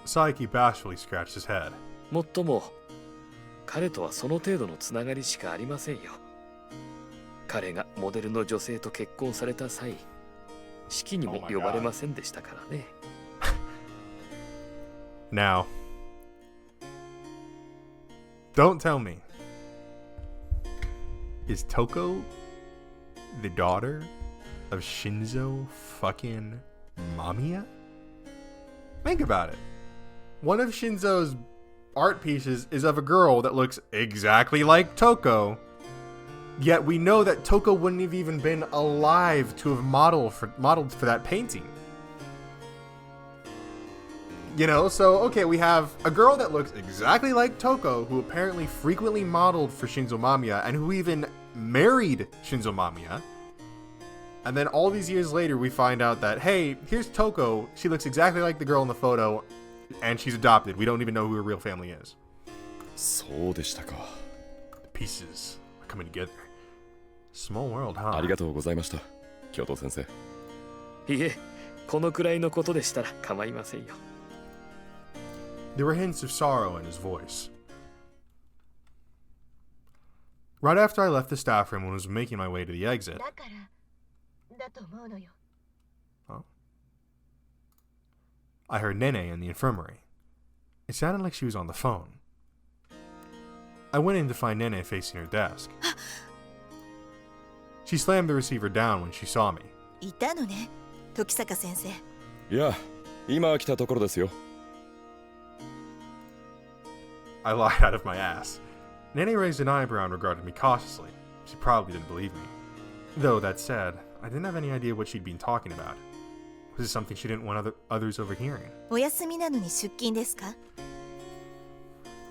Saiki bashfully scratched his head. もっとも彼とはその程度のつながりしかありませんよ。彼がモデルの女性と結婚された際、式にも呼ばれませんでしたからね。Now, don't tell me. Is Toko the daughter of Shinzo fucking Mamiya? Think about it. One of Shinzo's art pieces is of a girl that looks exactly like Toko. Yet we know that Toko wouldn't have even been alive to have modeled for that painting. You know, so, okay, we have a girl that looks exactly like Toko, who apparently frequently modeled for Shinzo Mamiya, and who even married Shinzo Mamiya. And then all these years later, we find out that, hey, here's Toko, she looks exactly like the girl in the photo, and she's adopted. We don't even know who her real family is. そうでしたか。 The pieces are coming together. Small world, huh? ありがとうございました、教頭先生。いえ、このくらいのことでしたら構いませんよ。There were hints of sorrow in his voice. Right after I left the staff room and was making my way to the exit. Huh? I heard Nene in the infirmary. It sounded like she was on the phone. I went in to find Nene facing her desk. She slammed the receiver down when she saw me. いたのね、時坂先生。いや、今来たところですよ。I lied out of my ass. Nene raised an eyebrow and regarded me cautiously. She probably didn't believe me. Though, that said, I didn't have any idea what she'd been talking about. Was it something she didn't want others overhearing? お休みなのに出勤ですか？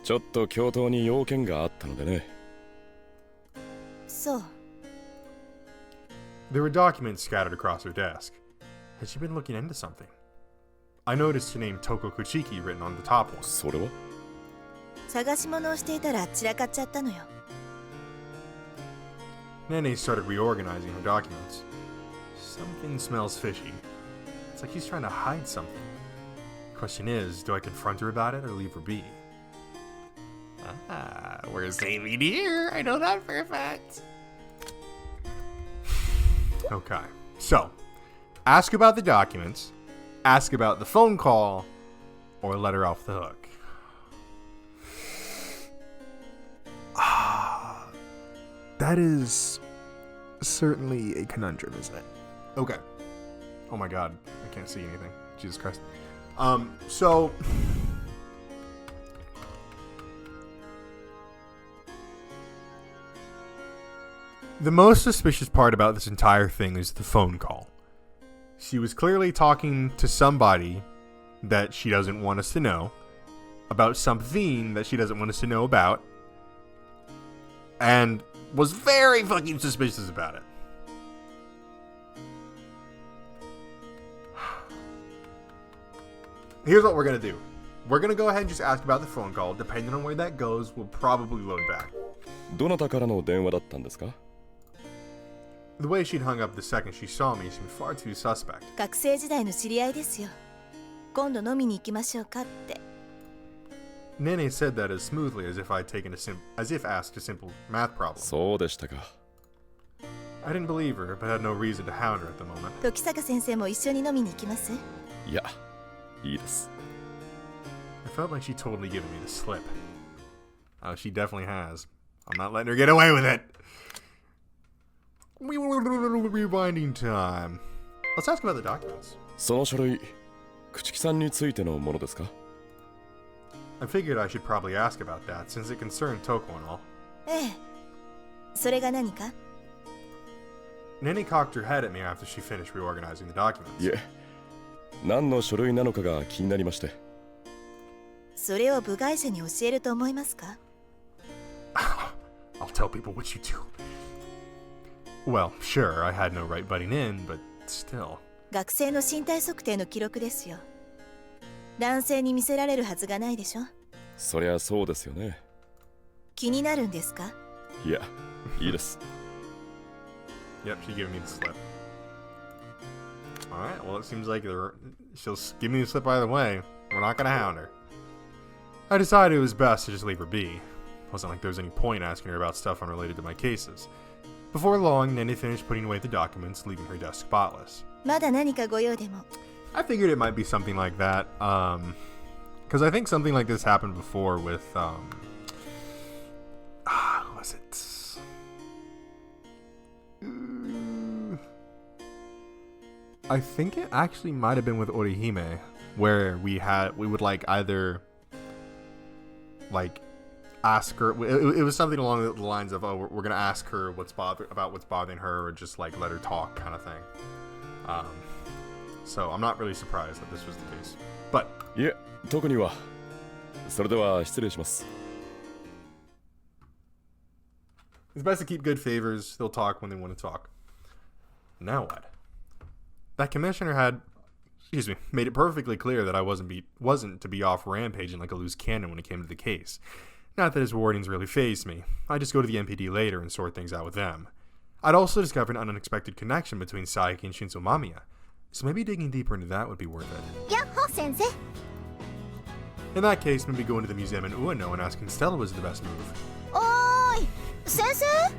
ちょっと教頭に用件があったのでね。そう。There were documents scattered across her desk. Had she been looking into something? I noticed the name Toko Kuchiki written on the top one. それは？探し物をしていたら散らかっちゃったのよ。Nene started reorganizing her documents. Something smells fishy. It's like he's trying to hide something. Question is, do I confront her about it or leave her be? Ah, where's Amy dear? I know that for a fact. Okay, so ask about the documents, ask about the phone call, or let her off the hook. That is certainly a conundrum, isn't it? Okay. Oh my god, I can't see anything. Jesus Christ. So the most suspicious part about this entire thing is the phone call. She was clearly talking to somebody that she doesn't want us to know about something that she doesn't want us to know about, and was very fucking suspicious about it. Here's what we're gonna do. We're gonna go ahead and just ask about the phone call. Depending on where that goes, we'll probably load back. どなたからの電話だったんですか？ The way she'd hung up the second she saw me seemed far too suspect. 学生時代の知り合いですよ。今度飲みに行きましょうかって。Nene said that as smoothly as if asked a simple math problem. そうでしたか。I didn't believe her, but had no reason to hound her at the moment. 時坂先生も一緒に飲みに行きます？いや、いいです。I felt like she totally given me the slip. Oh, she definitely has. I'm not letting her get away with it. Rewinding time. Let's ask about the documents. その書類、朽木さんについてのものですか？ I figured I should probably ask about that since it concerned Toko and all. ええ。それが何か？ Nene cocked her head at me after she finished reorganizing the documents. いえ、何の書類なのかが気になりまして。それを部外者に教えると思いますか？ I'll tell people what you do. Well, sure, I had no right butting in, but still. 学生の身体測定の記録ですよ。男性に見せられるはずがないでしょ。そりゃそうですよね。気になるんですか？いや、いいです。Yep, she gave me the slip. Alright, well, it seems like she'll give me the slip either way. We're not gonna hound her. I decided it was best to just leave her be. Wasn't like there was any point asking her about stuff unrelated to my cases. Before long, Nene finished putting away the documents, leaving her desk spotless. まだ何かご用でも。I figured it might be something like that, because I think something like this happened before with, who was it? I think it actually might have been with Orihime, where we would like either like ask her. It was something along the lines of, "Oh, we're gonna ask her what's bothering her, or just like let her talk," kind of thing. So I'm not really surprised that this was the case. But いえ、特には。それでは失礼します。it's best to keep good favors. They'll talk when they want to talk. Now what? That commissioner had, made it perfectly clear that I wasn't to be off rampaging like a loose cannon when it came to the case. Not that his warnings really fazed me. I just go to the MPD later and sort things out with them. I'd also discovered an unexpected connection between Saiki and Shinzo Mamiya, so maybe digging deeper into that would be worth it. Yahoo, Sensei! In that case, maybe going to the museum in Ueno and asking Stella was the best move. Oi! Sensei?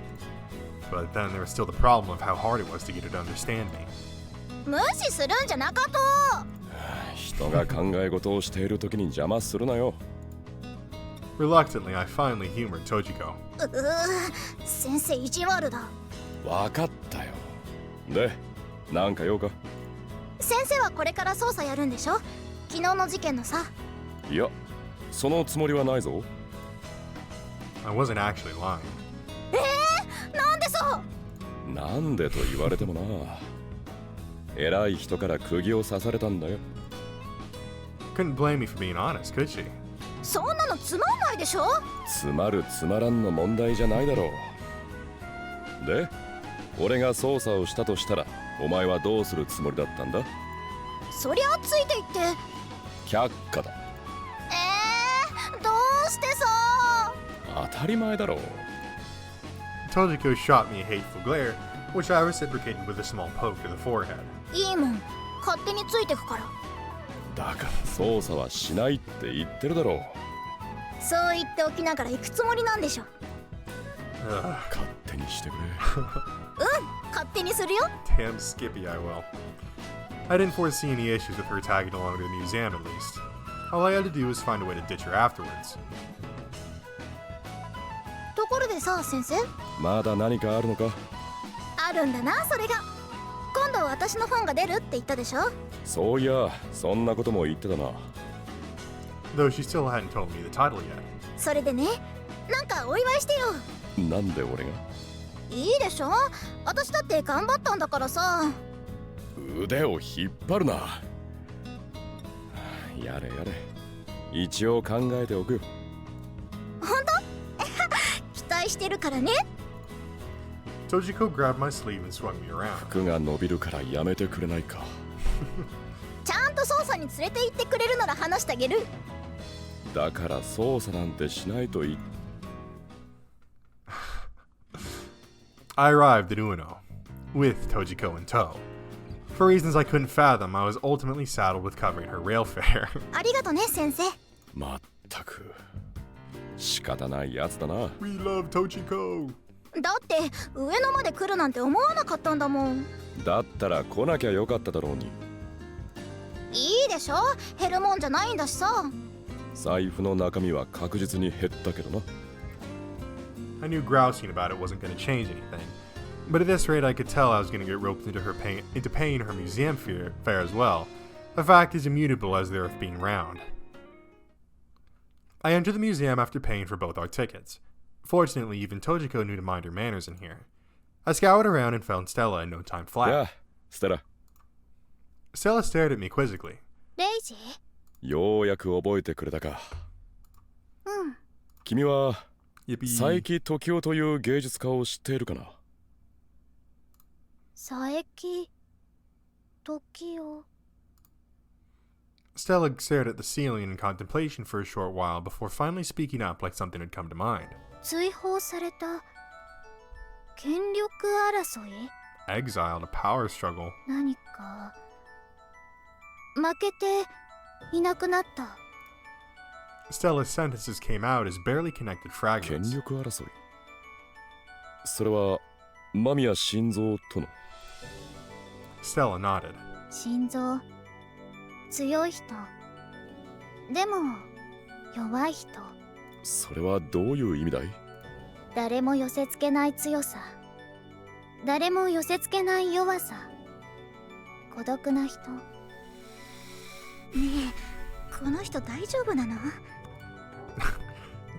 But then there was still the problem of how hard it was to get her to understand me. 無視するんじゃなかと。人が考え事をしている時に邪魔するなよ。Reluctantly, I finally humored Tojiko. 先生意地悪だ。わかったよ。で、なんか用か？先生はこれから捜査やるんでしょ？昨日の事件のさ。いや、そのつもりはないぞ。I wasn't actually lying. なんでそう？なんでと言われてもな。偉い人から釘を刺されたんだよ。Couldn't blame me for being honest, could she? そんなのつまんないでしょ？つまるつまらんの問題じゃないだろう。で、俺が捜査をしたとしたら、お前はどうするつもりだったんだ？そりゃついていって。却下だ。どうしてさ？当たり前だろう。Tojiko shot me a hateful glare, which I reciprocated with a small poke to the forehead. いいもん、勝手についてくから。だから捜査はしないって言ってるだろう。そう言っておきながら行くつもりなんでしょ。勝手にしてくれ。勝手にするよ。Damn Skippy, I will. I didn't foresee any issues with her tagging along to the museum, at least. All I had to do was find a way to ditch her afterwards. ところでさ、先生。まだ何かあるのか？あるんだな、それが。今度私の本が出るって言ったでしょ？そういや、そんなことも言ってたな。Though she still hadn't told me the title yet. それでね、なんかお祝いしてよ。なんで俺が？いいでしょ？私だって頑張ったんだからさ。腕を引っ張るな。やれやれ。一応考えておくよ。本当？期待してるからね。Tojiko grabbed my sleeve and swung me around. 服が伸びるからやめてくれないか。ちゃんと捜査に連れて行ってくれるなら話してあげる。だから捜査なんてしないと言っI arrived at Ueno, with Tojiko in tow. For reasons I couldn't fathom, I was ultimately saddled with covering her rail fare. ありがとね、先生。まったく仕方ないやつだな。 We love Tojiko. だって上野まで来るなんて思わなかったんだもん。だったら来なきゃよかっただろうに。いいでしょ、減るもんじゃないんだしさ。財布の中身は確実に減ったけどな。I knew grousing about it wasn't going to change anything, but at this rate I could tell I was going to get roped into paying her museum fare as well. A fact as immutable as the earth being round. I entered the museum after paying for both our tickets. Fortunately, even Tojiko knew to mind her manners in here. I scoured around and found Stella in no time flat. Yeah, Stella. Stella stared at me quizzically. レイジ？ようやく覚えてくれたか。うん。君は Yippee. 佐伯時夫という芸術家を知っているかな。佐伯時夫。Stella stared at the ceiling in contemplation for a short while before finally speaking up like something had come to mind. 追放された権力争い？ Exiled, a power struggle. 何か負けていなくなった。Stella's sentences came out as barely connected 権 fragments. 力争い。それは間宮心臓との。Stella nodded. 心臓強い人でも弱い人。それはどういう意味だい？誰も寄せつけない強さ、誰も寄せつけない弱さ、孤独な人。ねえ、この人大丈夫なの？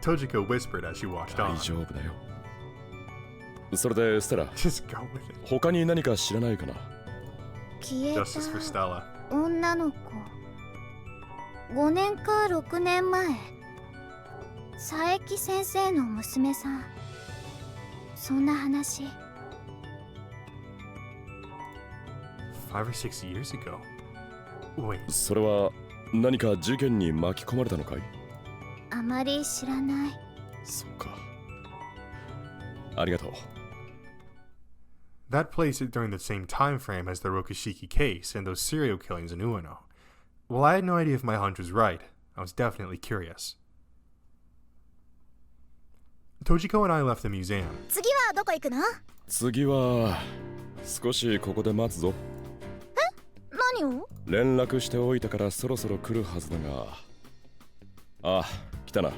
Tojiko whispered as she watched 大 on. 丈夫だよ。それでステラ、 Just go with it. 他に何か知らないかな。消えた Justice for Stella. 女の子。5年か6年前、佐伯先生の娘さん。そんな話。5 or 6 years ago. Wait. それは何か事件に巻き込まれたのかい？あまり知らない。そうか。ありがとう。That placed it during the same time frame as the Rokushiki case and those serial killings in Ueno. While I had no idea if my hunch was right, I was definitely curious. Tojiko and I left the museum. 次はどこ行くの？次は少しここで待つぞ。何を？連絡しておいたからそろそろ来るはずだが。あ、来たな。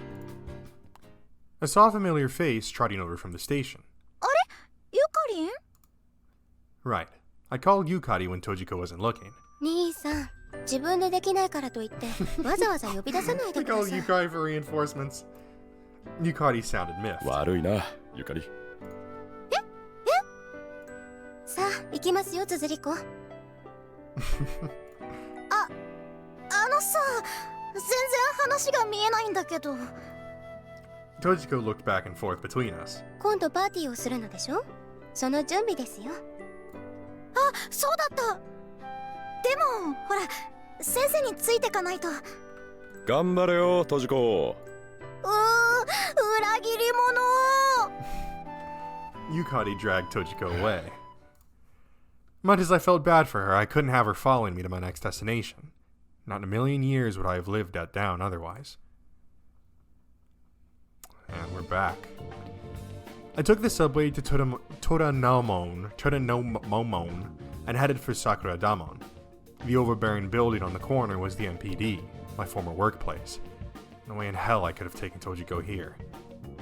I saw a familiar face trotting over from the station. あれ？ゆかりん？ Right. I called Yukari when Tojiko wasn't looking. 兄さん、自分でできないからといってわざわざ呼び出さないで I くだ called さい。 Yukari for reinforcements. Yukari sounded miffed. 悪いな、ゆかり。さあ、行きますよ、つづり子。あのさ、全然話が見えないんだけど。 Tojiko looked back and forth between us. 今度パーティーをするのでしょ？その準備ですよ。あ、そうだった。でも、ほら、先生についてかないと。頑張れよ、トジコ。裏切り者。 Yukari dragged Tojiko away. Much as I felt bad for her, I couldn't have her following me to my next destination. Not in a million years would I have lived that down otherwise. And we're back. I took the subway to Toranomon and headed for Sakura Damon. The overbearing building on the corner was the MPD, my former workplace. No way in hell I could have taken Tojiko here.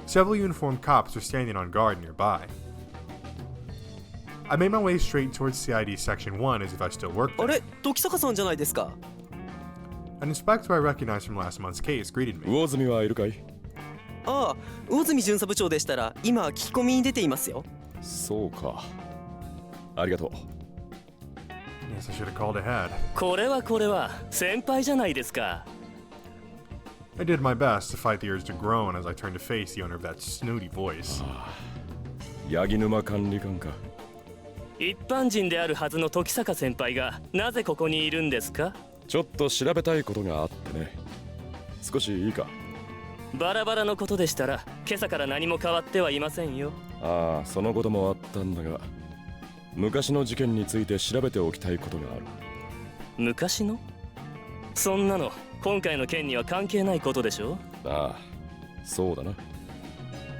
Several uniformed cops were standing on guard nearby. I made my way straight towards CID Section 1 as if I still worked there. あれ、時坂さんじゃないですか。 An inspector I recognized from last month's case greeted me. 魚住はいるかい？ああ、魚住巡査部長でしたら今聞き込みに出ていますよ。そうか。ありがとう。Yes, I should have called ahead. これは先輩じゃないですか。I did my best to fight the urge to groan as I turned to face the owner of that snooty voice. 八木沼管理官か。一般人であるはずの時坂先輩がなぜここにいるんですか？ちょっと調べたいことがあってね。少しいいか？バラバラのことでしたら今朝から何も変わってはいませんよ。ああ、そのこともあったんだが、昔の事件について調べておきたいことがある。昔の？そんなの今回の件には関係ないことでしょ？ああ、そうだな。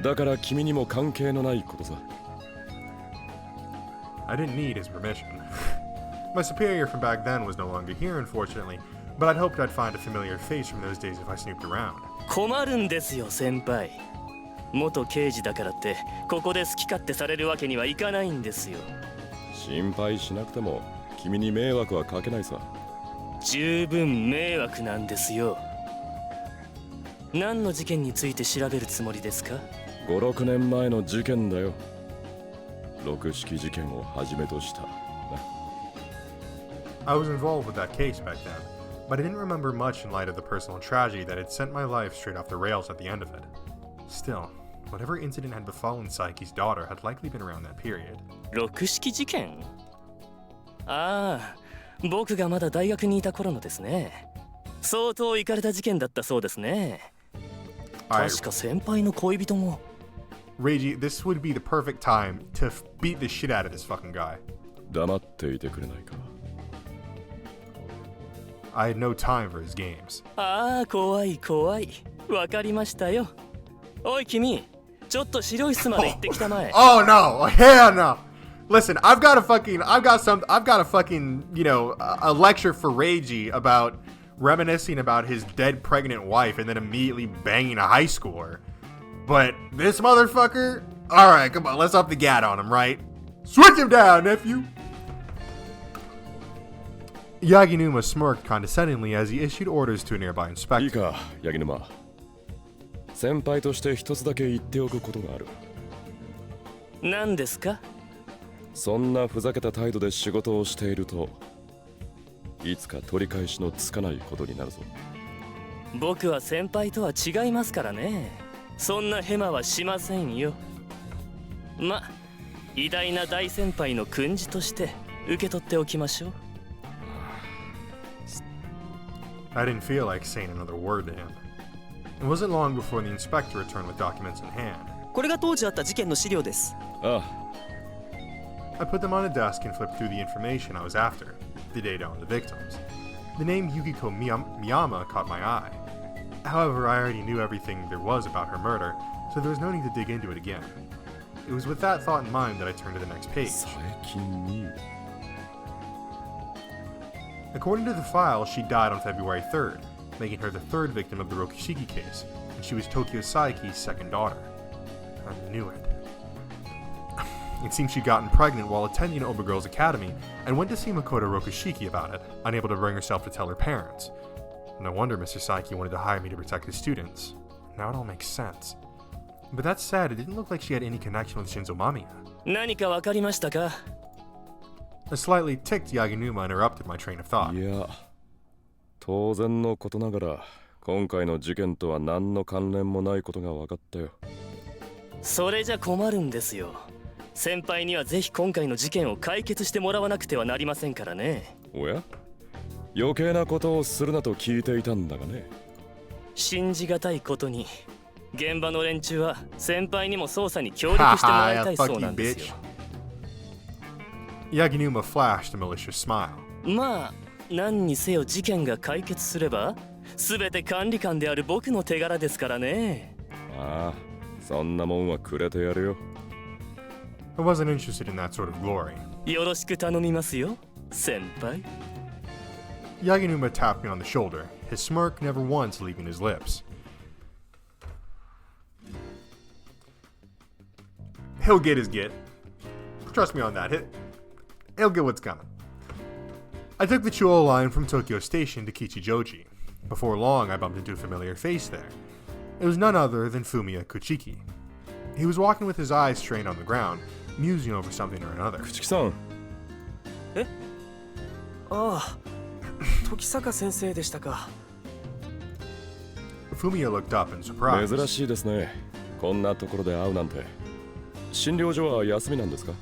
だから君にも関係のないことさ。I didn't need his permission. My superior from back then was no longer here, unfortunately, but I'd hoped I'd find a familiar face from those days if I snooped around. 困るんですよ、先輩。元刑事だからってここで好き勝手されるわけにはいかないんですよ。心配しなくても君に迷惑はかけないさ。十分迷惑なんですよ。何の事件について調べるつもりですか？ 5、6年前の事件だよ。六式事件をはじめとした。I was involved with that case back then, but I didn't remember much in light of the personal tragedy that had sent my life straight off the rails at the end of it. Still, whatever incident had befallen Psyche's daughter had likely been around that period. 六式事件？ああ、僕がまだ大学にいた頃のですね。相当イカれた事件だったそうですね。確か先輩の恋人も。Reiji, this would be the perfect time to beat the shit out of this fucking guy. 黙っていてくれないか。I had no time for his games. ああ、怖い怖い。わかりましたよ。おい君、ちょっと資料室まで行ってきたまえ。Oh no! Hell no! Listen, I've got a fucking, you know, a lecture for Reiji about reminiscing about his dead pregnant wife and then immediately banging a high schooler. But this motherfucker? Alright, come on, let's up the gat on him, right? Switch him down, nephew! Yaginuma smirked condescendingly as he issued orders to a nearby いい inspector. か、ヤギ沼。先輩として一つだけ言っておくことがある。何ですか？そんなふざけた態度で仕事をしていると、いつか取り返しのつかないことになるぞ。僕は先輩とは違いますからね。そんなヘマはしませんよ。ま、偉大な大先輩の訓示として受け取っておきましょう。I didn't feel like saying another word to him. It wasn't long before the inspector returned with documents in hand. これが当時あった事件の資料です。ああ。I put them on a desk and flipped through the information I was after, the data on the victims. The name Yukiko Miyama caught my eye. However, I already knew everything there was about her murder, so there was no need to dig into it again. It was with that thought in mind that I turned to the next page. According to the file, she died on February 3rd, making her the third victim of the Rokushiki case, and she was Tokyo Saiki's second daughter. I knew it. It seems she'd gotten pregnant while attending Obagirl's Academy and went to see Makoto Rokushiki about it, unable to bring herself to tell her parents. No wonder Mr. Saiki wanted to hire me to protect his students. Now it all makes sense. But that said, it didn't look like she had any connection with Shinzo Mamiya. 何かわかりましたか？ A slightly ticked Yaginuma interrupted my train of thought. いや、当然のことながら、今回の事件とは何の関連もないことが分かったよ。それじゃ困るんですよ。先輩にはぜひ今回の事件を解決してもらわなくてはなりませんからね。おや？余計なことをするなと聞いていたんだがね。信じがたいことに、現場の連中は先輩にも捜査に協力してもらいたいそうなんですよ。Yaginuma flashed a malicious smile. まあ、何にせよ事件が解決すれば、すべて管理官である僕の手柄ですからね。ああ、そんなもんはくれてやるよ。I wasn't interested in that sort of glory. よろしく頼みますよ、先輩。Yaginuma tapped me on the shoulder, his smirk never once leaving his lips. He'll get his get. Trust me on that. He'll get what's coming. I took the Chuo line from Tokyo Station to Kichijoji. Before long, I bumped into a familiar face there. It was none other than Fumiya Kuchiki. He was walking with his eyes strained on the ground, musing over something or another. Kuchiki-san. え？ああ、時坂先生でしたか。Fumiya looked up in surprise. 珍しいですね。こんなところで会うなんて。診療所は休みなんですか？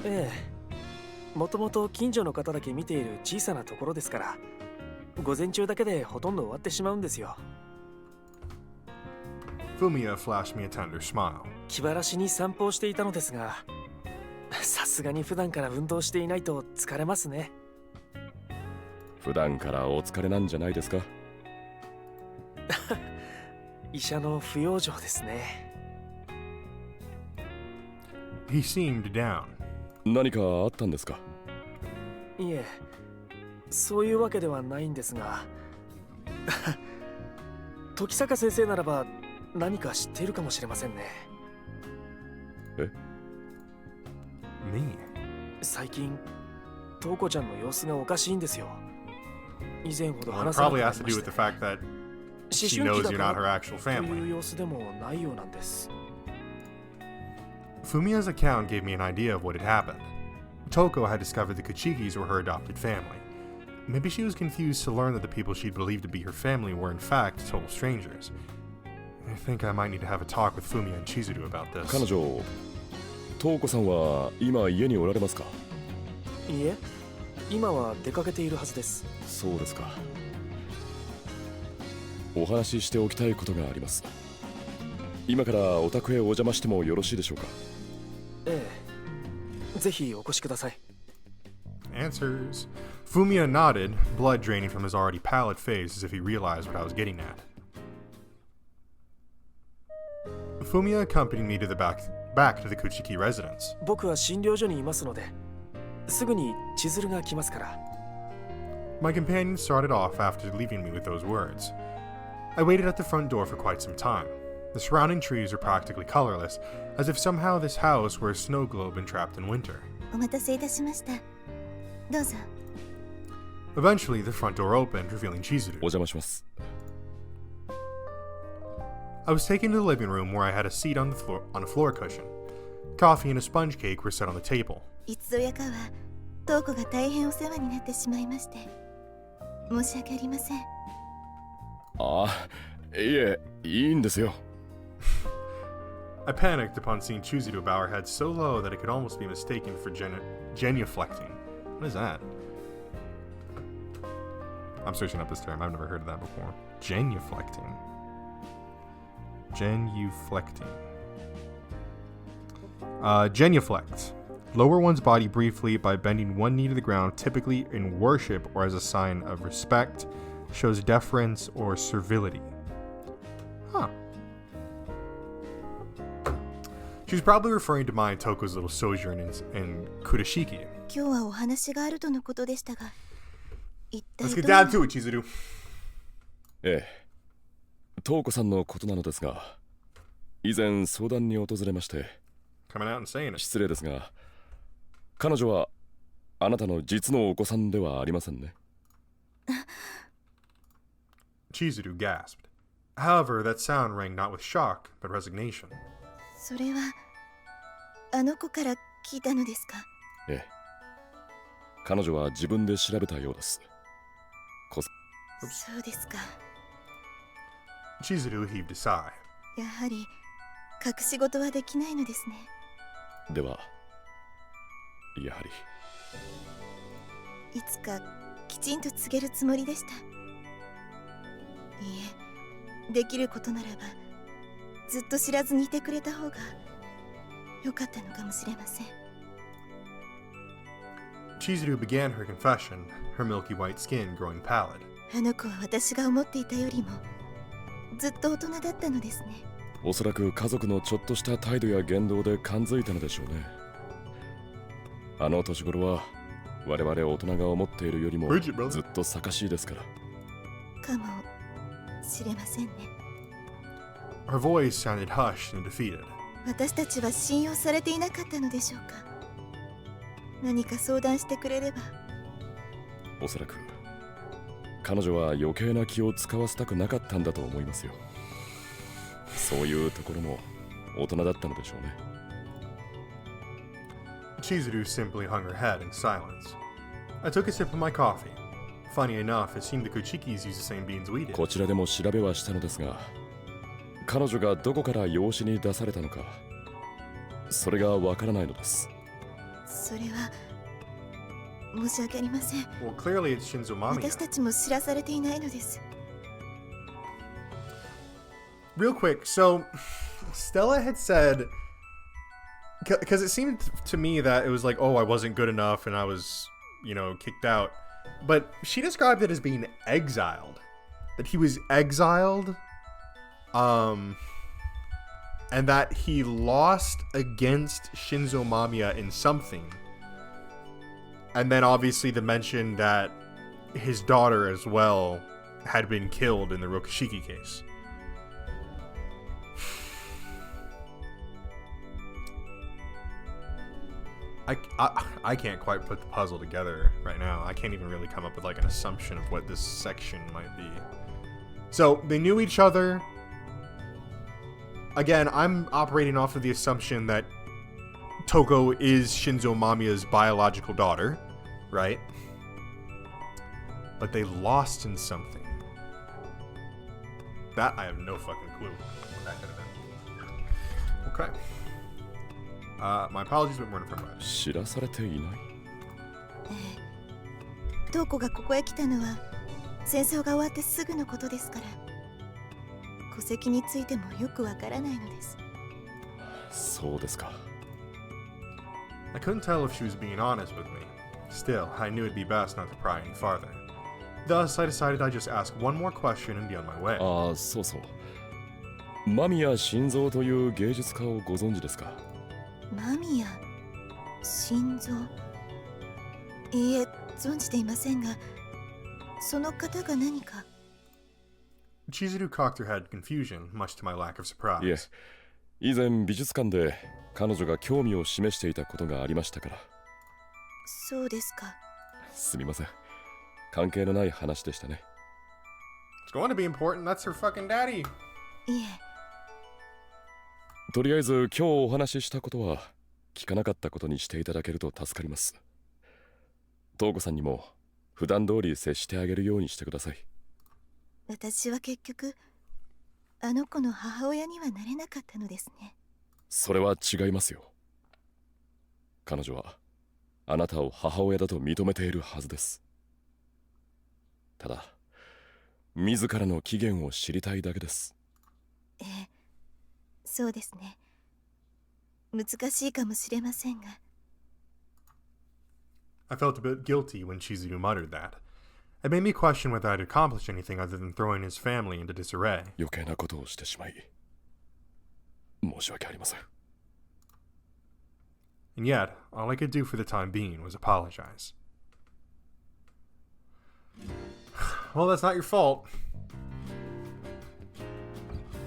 ええ。もともと近所の方だけ見ている小さなところですから、午前中だけでほとんど終わってしまうんですよ。Fumiya flashed me a tender smile. 気晴らしに散歩をしていたのですが、さすがに普段から運動していないと疲れますね。普段からお疲れなんじゃないですか？医者の不養生ですね。He seemed down. 何かあったんですか？いえ、そういうわけではないんですが、時坂先生ならば何か知っているかもしれませんね。え？ Me? 最近、トウコちゃんの様子がおかしいんですよ。以前ほど Well, it 話さなく probably な has り to ま do し with て the fact that 思 she 春期 knows だ you're か not her ら actual という family. 様子でもないようなんです。 Fumiya's account gave me an idea of what had happened. Toko had discovered the Kuchikis were her adopted family. Maybe she was confused to learn that the people she'd believed to be her family were in fact total strangers. I think I might need to have a talk with Fumiya and Chizuru about this. 彼女、トウコさんは今家におられますか？いいえ、今は出かけているはずです。そうですか。お話ししておきたいことがあります。今からお宅へお邪魔してもよろしいでしょうか？ええ、ぜひお越しください。Answers. Fumiya nodded, blood draining from his already pallid face as if he realized what I was getting at. Fumiya accompanied me to the back to the Kuchiki residence. 僕は診療所にいますので、すぐに千鶴が来ますから。My companion started off after leaving me with those words. I waited at the front door for quite some time. The surrounding trees were practically colorless, as if somehow this house were a snow globe entrapped in winter. お待たせいたしました。どうぞ。 Eventually, the front door opened, revealing お Chizuru. 邪魔します。I was taken to the living room where I had a seat on a floor cushion. Coffee and a sponge cake were set on the table. いつぞやかはトウコが大変お世話になってしまいまして申し訳ありません。ああ、いえ、いいんですよ。I panicked upon seeing Chizuru bow her head so low that it could almost be mistaken for genuflecting. What is that? I'm searching up this term. I've never heard of that before. Genuflecting. Genuflecting. Genuflect. Lower one's body briefly by bending one knee to the ground, typically in worship or as a sign of respect, shows deference or servility. Huh. She's probably referring to my and Toko's little sojourn in Kurashiki. 今日はお話があるとのことでしたが、一体 Let's get どう down to it, Chizuru. ええ、トウコさんのことなのですが、以前相談に訪れまして、Coming out and saying it. 失礼ですが、彼女はあなたの実のお子さんではありませんね。Chizuru gasped. However, that sound rang not with shock, but resignation. それはあの子から聞いたのですか？ええ。彼女は自分で調べたようです。そうですか。 Chizuru heaved a sigh. やはり隠し事はできないのですね。では、やはり。いつかきちんと告げるつもりでした。いいえ、できることならばずっと知らずにいてくれた方が良かったのかもしれません。 Chizuru began her confession, her milky white skin growing pallid. あの子は私が思っていたよりもずっと大人だったのですね。おそらく家族のちょっとした態度や言動で感づいたのでしょうね。あの年頃は我々大人が思っているよりもずっと盛しいですから。かもしれませんね。 Her voice sounded hushed and defeated. 私たちは信用されていなかったのでしょうか。何か相談してくれれば。おそらく彼女は余計な気を使わせたくなかったんだと思いますよ。そういうところも大人だったのでしょうね。Chizuru simply hung her head in silence. I took a sip of my coffee. Funny enough, it seemed the Kuchikis use the same beans we did. こちらでも調べはしたのですが、彼女がどこから養子に出されたのか、それがわからないのです。それは申し訳ありません。 Well, clearly it's Shinzo Mamiya. 私たちも知らされていないのです。 Real quick, so Stella had said, because it seemed to me that it was like, oh, I wasn't good enough and I was, kicked out. But she described it as being exiled. That he was exiled. And that he lost against Shinzo Mamiya in something. And then obviously the mention that his daughter as well had been killed in the Rokushiki case. I can't quite put the puzzle together right now. I can't even really come up with like an assumption of what this section might be. So they knew each other. Again, I'm operating off of the assumption that Toko is Shinzo Mamiya's biological daughter, right? But they lost in something. That I have no fucking clue what that could have been. Okay. My apologies, but we're in front of us. 知らされていない。トコがここへ来たのは戦争が終わってすぐのことですから、戸籍についてもよくわからないのです。そうですか。I couldn't tell if she was being honest with me. Still, I knew it'd be best not to pry any farther. Thus, I decided I'd just ask one more question and be on my way. ああ、そうそう。間宮心臓という芸術家をご存知ですか？間宮心臓。いいえ、存じていませんが、その方が何か。Chizuru cocked her head in confusion, much to my lack of surprise. いえ、以前美術館で彼女が興味を示していたことがありましたから。そうですか。すみません。関係のない話でしたね。It's going to be important. That's her fucking daddy. いえ。とりあえず今日お話ししたことは聞かなかったことにしていただけると助かります。東子さんにも普段通り接してあげるようにしてください。私は結局あの子の母親にはなれなかったのですね。それは違いますよ。彼女はあなたを母親だと認めているはずです。ただ自らの起源を知りたいだけです。ええ、そうですね。難しいかもしれませんが。I felt a bit guilty when Chizuru muttered that. It made me question whether I'd accomplished anything other than throwing his family into disarray. 余計なことをしてしまい申し訳ありません。And yet, all I could do for the time being was apologize. Well, that's not your fault.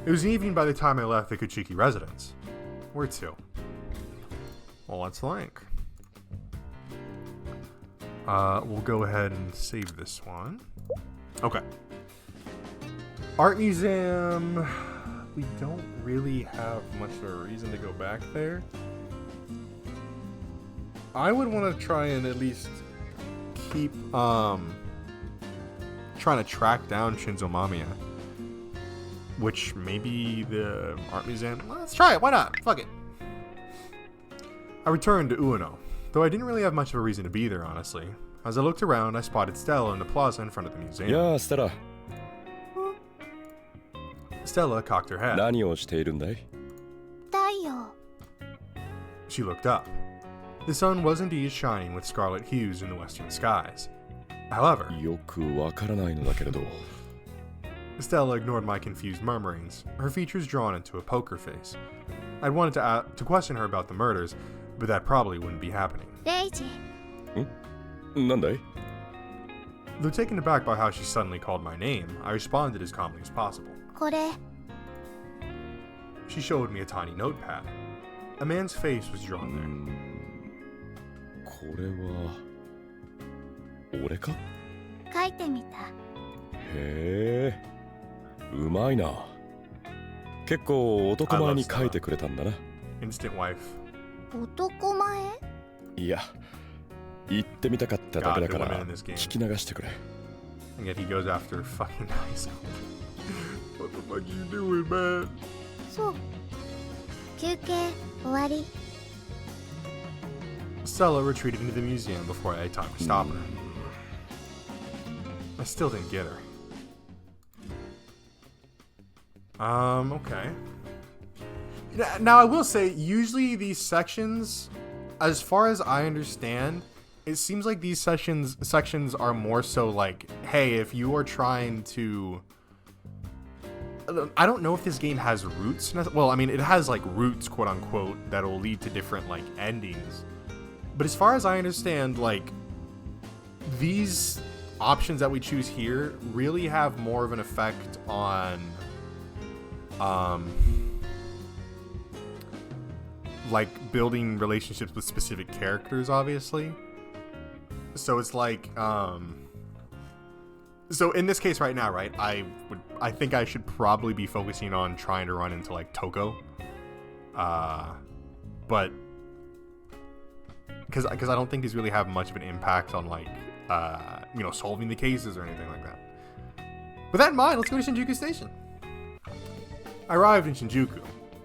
It was evening by the time I left the Kuchiki residence. Where to? Well, let's link. We'll go ahead and save this one. Okay. Art Museum. We don't really have much of a reason to go back there. I would want to try and at least keep trying to track down Shinzo Mamiya. Which maybe the art museum. Well, let's try it. Why not? Fuck it. I returned to Ueno, though I didn't really have much of a reason to be there, honestly. As I looked around, I spotted Stella in the plaza in front of the museum. Yeah, Stella. Stella cocked her head. 何をしているんだい？太陽。 She looked up. The sun was indeed shining with scarlet hues in the western skies. However, よくわからないのだけれど。Stella ignored my confused murmurings, her features drawn into a poker face. I'd wanted to question her about the murders, but that probably wouldn't be happening. レイジ。なんだい？ Though taken aback by how she suddenly called my name, I responded as calmly as possible. これ。 She showed me a tiny notepad. A man's face was drawn there. これは俺か？書いてみた。へえ、うまいな。結構男前に書いてくれたんだな。Instant wife. 男前？いや、言ってみたかっただけだから聞き流してくれ。And yet he goes after fucking high school. What the fuck you doing, man? そう。休憩終わり。Stella retreated into the museum before I had time to stop her. I still didn't get her. Okay. Now I will say, usually these sections, as far as I understand, it seems like these sections are more so like, hey, if you are trying to... I don't know if this game has roots. Well, I mean, it has like roots, quote unquote, that'll lead to different like endings. But as far as I understand, like, these options that we choose here really have more of an effect on like building relationships with specific characters, obviously. So it's like, so in this case right now, right, I think I should probably be focusing on trying to run into like Toko, but because I don't think he's really have much of an impact on like solving the cases or anything like that. With that in mind, let's go to Shinjuku Station. I arrived in Shinjuku.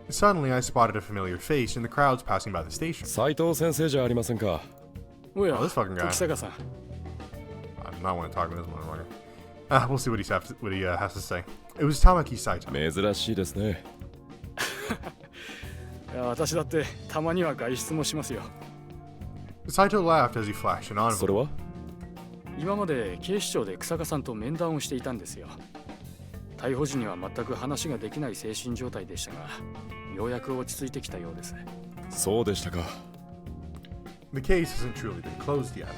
Suddenly, I spotted a familiar face in the crowds passing by the station. 斉藤先生じゃありませんか。Oh, this fucking guy. 時坂さん。 I do not want to talk to this motherfucker. We'll see what he has to say. It was Tamaki Saito. 珍しいですね。いや、私だってたまには外出もしますよ。Saito laughed as he flashed an envelope. それは？今まで警視庁で日下さんと面談をしていたんですよ。逮捕時には全く話ができない精神状態でしたが、ようやく落ち着いてきたようです。そうでしたか。The case hasn't truly been closed yet.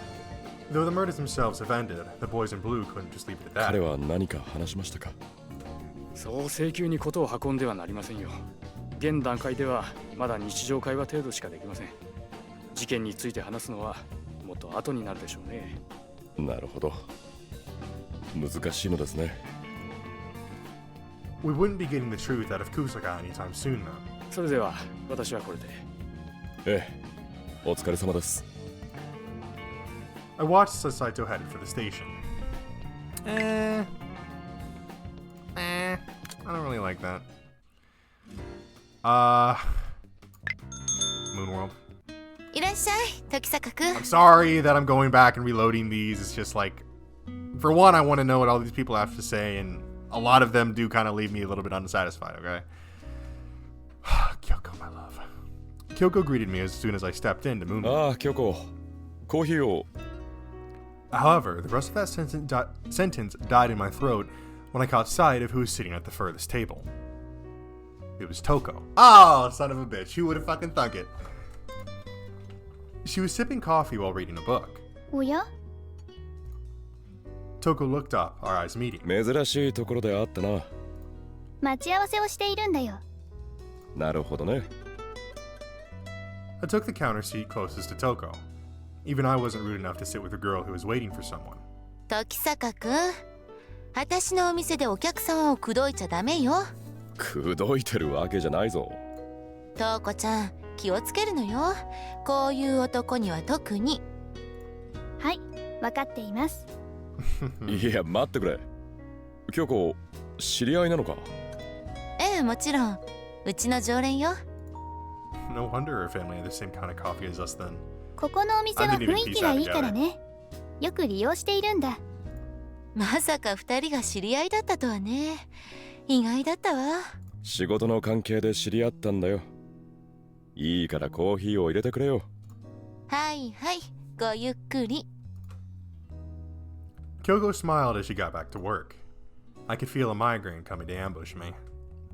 Though the murders themselves have ended, the boys in blue couldn't just leave it at that. 彼は何か話しましたか？そう請求にことを運んではなりませんよ。現段階ではまだ日常会話程度しかできません。事件について話すのはもっと後になるでしょうね。なるほど。難しいのですね。We wouldn't be getting the truth out of Kusaka anytime soon, though. それでは私はこれで。ええ、お疲れ様です。I watched as Saito headed for the station. I don't really like that. Moonworld. いらっしゃい、時坂くん。 I'm sorry that I'm going back and reloading these. It's just like, for one, I want to know what all these people have to say, and a lot of them do kind of leave me a little bit unsatisfied, okay? Kyoko, my love. Kyoko greeted me as soon as I stepped into Moonworld. ああ、Kyoko。コーヒーを。However, the rest of that sentence died in my throat when I caught sight of who was sitting at the furthest table. It was Toko. Oh, son of a bitch. Who would have fucking thunk it? She was sipping coffee while reading a book. おや？ Toko looked up, our eyes meeting. 珍しいところであったな。待ち合わせをしているんだよ。なるほどね。I took the counter seat closest to Toko. Even I wasn't rude enough to sit with a girl who was waiting for someone. 時坂くん、私のお店でお客様を口説いちゃダメよ。口説いてるわけじゃないぞ。トウコちゃん、気をつけるのよ。こういう男には特に。はい、分かっています。いや、待ってくれ。京子、知り合いなのか？ええ、もちろん。うちの常連よ。No wonder her family had the same kind of coffee as us then. ここのお店は雰囲気がいいからね。よく利用しているんだ。まさか二人が知り合いだったとはね。意外だったわ。仕事の関係で知り合ったんだよ。いいからコーヒーを入れてくれよ。はいはい、ごゆっくり。Kyoko smiled as she got back to work. I could feel a migraine coming to ambush me.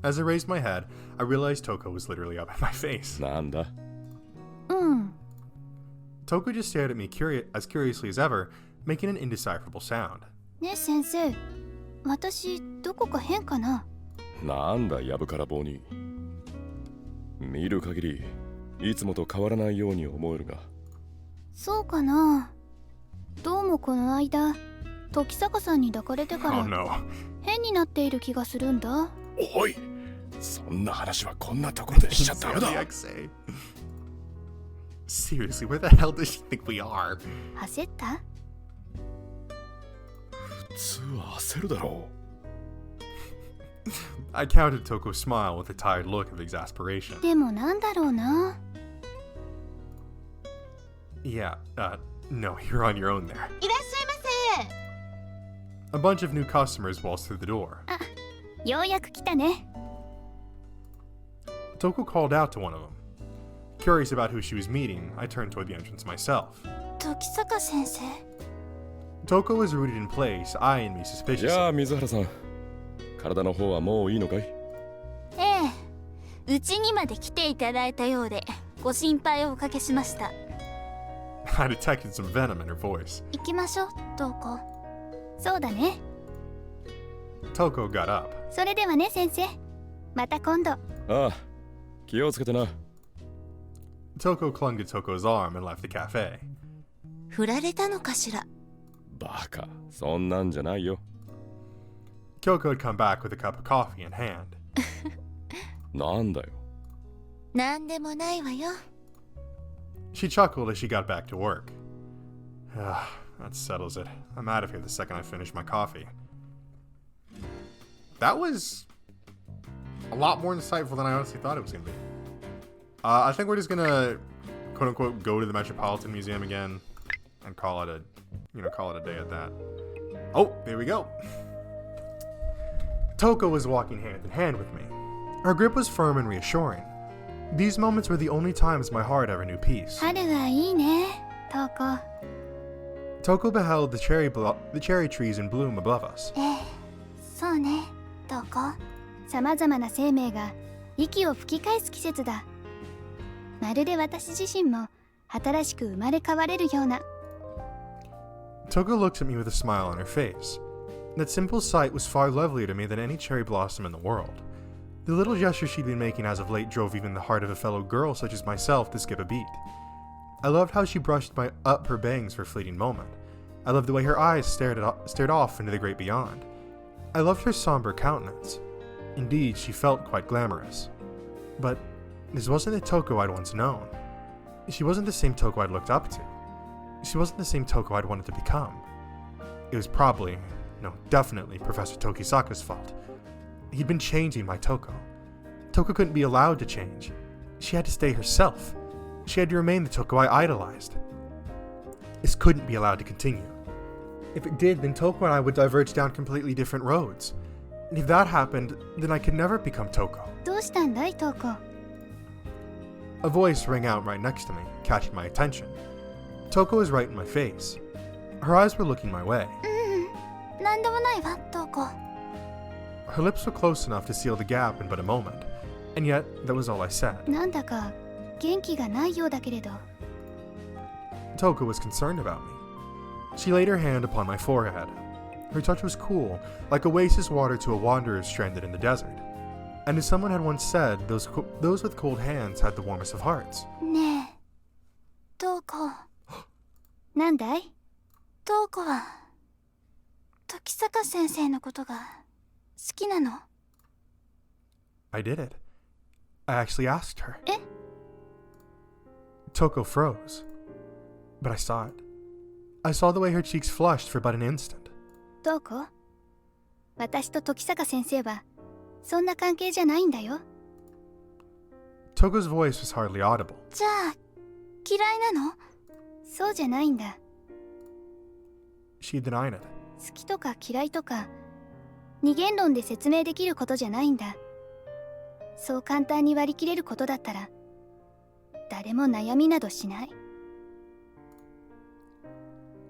As I raised my head, I realized Toko was literally up in my face. なんだ？うん。Toko just stared at me as curiously as ever, making an indecipherable sound. ねえ先生、私どこか変かな？なんだやぶから棒に。見る限りいつもと変わらないように思えるが。そうかな。どうもこの間、時坂さんに抱かれてから、変になっている気がするんだ。おい、そんな話はこんなところでしちゃダメだ。Seriously, where the hell does she think we are? 焦った？普通は焦るだろう。I counted Toko's smile with a tired look of exasperation. でもなんだろうな。Yeah, no, you're on your own there. いらっしゃいませ。A bunch of new customers waltzed through the door. あ、ようやく来たね。Toko called out to one of them. Curious about who she was meeting, I turned toward the entrance myself. 時坂先生。Toko was rooted in place, eyeing me suspiciously. じゃあ水原さん、体の方はもういいのかい？ええ、うちにまで来ていただいたようで、ご心配をおかけしました。I detected some venom in her voice. 行きましょう、トウコ。そうだね。Toko got up. それではね先生。また今度。ああ、気をつけてな。Toko clung to Toko's arm and left the cafe. 振られたのかしら。バカ、そんなんじゃないよ。Kyoko had come back with a cup of coffee in hand. なんだよ。なんでもないわよ。She chuckled as she got back to work. That settles it. I'm out of here the second I finish my coffee. That was a lot more insightful than I honestly thought it was going to be. I think we're just going to, quote unquote, go to the Metropolitan Museum again and call it a day at that. Oh, here we go. Toko was walking hand in hand with me. Her grip was firm and reassuring. These moments were the only times my heart ever knew peace. 春はいいね、トコ。Toko beheld the cherry trees in bloom above us. そうね、トコ。さまざまな生命が息を吹き返す季節だ。まるで私自身も新しく生まれ変われるような。Toko looked at me with a smile on her face. That simple sight was far lovelier to me than any cherry blossom in the world. The little gesture she'd been making as of late drove even the heart of a fellow girl such as myself to skip a beat. I loved how she brushed up her bangs for a fleeting moment. I loved the way her eyes stared off into the great beyond. I loved her somber countenance. Indeed, she felt quite glamorous. But this wasn't the Toko I'd once known. She wasn't the same Toko I'd looked up to. She wasn't the same Toko I'd wanted to become. It was probably, no, definitely Professor Tokisaka's fault. He'd been changing my Toko. Toko couldn't be allowed to change. She had to stay herself. She had to remain the Toko I idolized. This couldn't be allowed to continue. If it did, then Toko and I would diverge down completely different roads. And if that happened, then I could never become Toko. どうしたんだい、トコ。A voice rang out right next to me, catching my attention. Toko was right in my face. Her eyes were looking my way. なんでもないわ、トコ。Her lips were close enough to seal the gap in but a moment. And yet, that was all I said. なんだか元気がないようだけれど。Toko was concerned about me. She laid her hand upon my forehead. Her touch was cool, like oasis water to a wanderer stranded in the desert. And as someone had once said, those with cold hands had the warmest of hearts. ねえ、トコ。なんだい？トコは時坂先生のことが好きなの？ I did it. I actually asked her. え？ Toko froze. But I saw it. I saw the way her cheeks flushed for but an instant. トコ？私と時坂先生はそんな関係じゃないんだよ。Toko's voice was hardly audible. じゃあ嫌いなの？そうじゃないんだ。She denied it. 好きとか嫌いとか二元論で説明できることじゃないんだ。そう簡単に割り切れることだったら誰も悩みなどしない。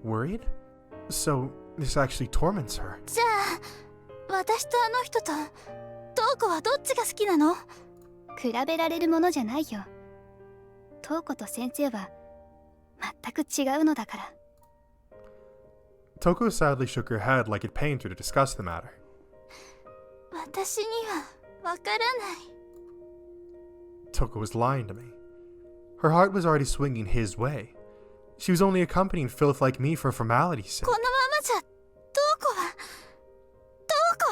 Worried? So, this actually torments her. じゃあ私とあの人とトウコはどっちが好きなの？比べられるものじゃないよ。トウコと先生は全く違うのだから。Toko sadly shook her head like it pained her to discuss the matter. 私にはわからない。Toko was lying to me. Her heart was already swinging his way. She was only accompanying filth like me for formality's sake. このままじゃトウコは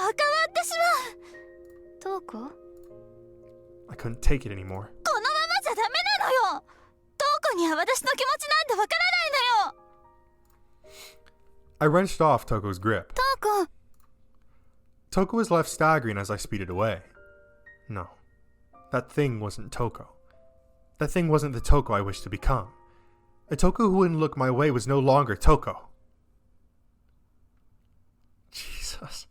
変わってしまう。トウコ？ I couldn't take it anymore. このままじゃダメなのよ。トウコには私の気持ちなんてわからないのよ。I wrenched off Toko's grip. トウコ。 Toko was left staggering as I speeded away. No, that thing wasn't Toko. That thing wasn't the Toko I wished to become. A Toko who wouldn't look my way was no longer Toko. Jesus.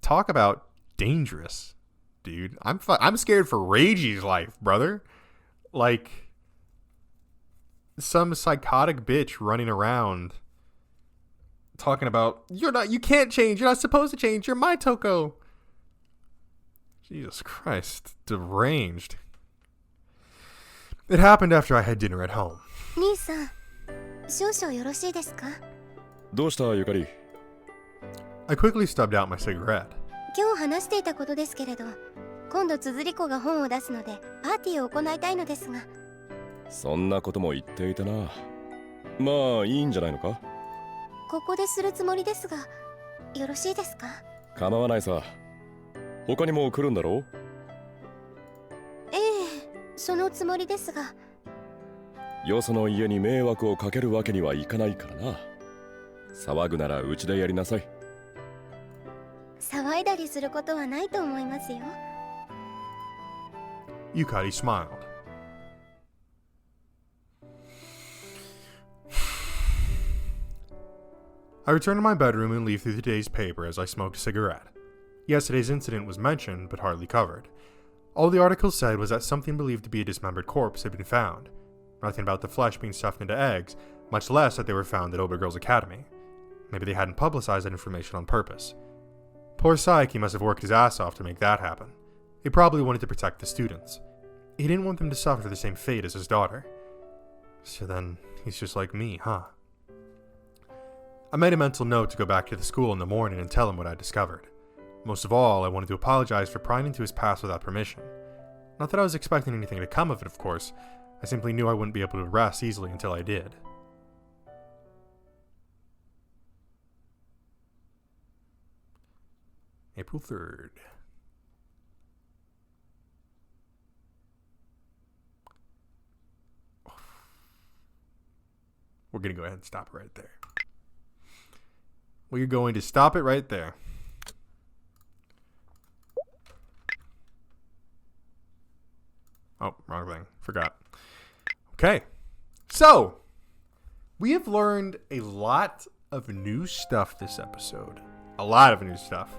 Talk about dangerous, dude. I'm scared for Reiji's life, brother. Like some psychotic bitch running around talking about you can't change, you're not supposed to change, you're my Toko. Jesus Christ, deranged. It happened after I had dinner at home. 兄さん、少々よろしいですか？どうしたゆかり？ I quickly stubbed out my cigarette. 今日話していたことですけれど、今度綴り子が本を出すのでパーティーを行いたいのですが。そんなことも言っていたな。まあいいんじゃないのか。ここでするつもりですが、よろしいですか？構わないさ。他にも来るんだろう。ええ、そのつもりですが。よその家に迷惑をかけるわけにはいかないからな。騒ぐならうちでやりなさい。騒いだりすることはないと思いますよ。Yukari smiled. I return to my bedroom and leaf through the day's paper as I smoked a cigarette. Yesterday's incident was mentioned, but hardly covered. All the article said was that something believed to be a dismembered corpse had been found. Nothing about the flesh being stuffed into eggs, much less that they were found at Obergirl's Academy. Maybe they hadn't publicized that information on purpose. Poor Saiki must have worked his ass off to make that happen. He probably wanted to protect the students. He didn't want them to suffer the same fate as his daughter. So then, he's just like me, huh? I made a mental note to go back to the school in the morning and tell him what I discovered. Most of all, I wanted to apologize for prying into his past without permission. Not that I was expecting anything to come of it, of course. I simply knew I wouldn't be able to rest easily until I did. April 3rd. We're going to go ahead and stop it right there. We're going to stop it right there. Oh, wrong thing. Forgot. Okay. So, we have learned a lot of new stuff this episode. A lot of new stuff.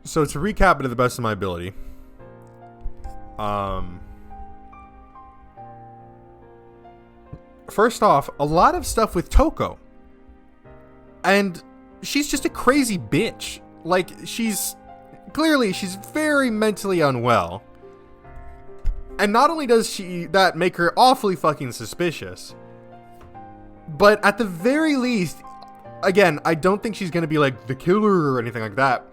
So, to recap it to the best of my ability. First off, a lot of stuff with Toko. And she's just a crazy bitch. Like, she's very mentally unwell. And not only does that make her awfully fucking suspicious, but at the very least, again, I don't think she's gonna be like the killer or anything like that,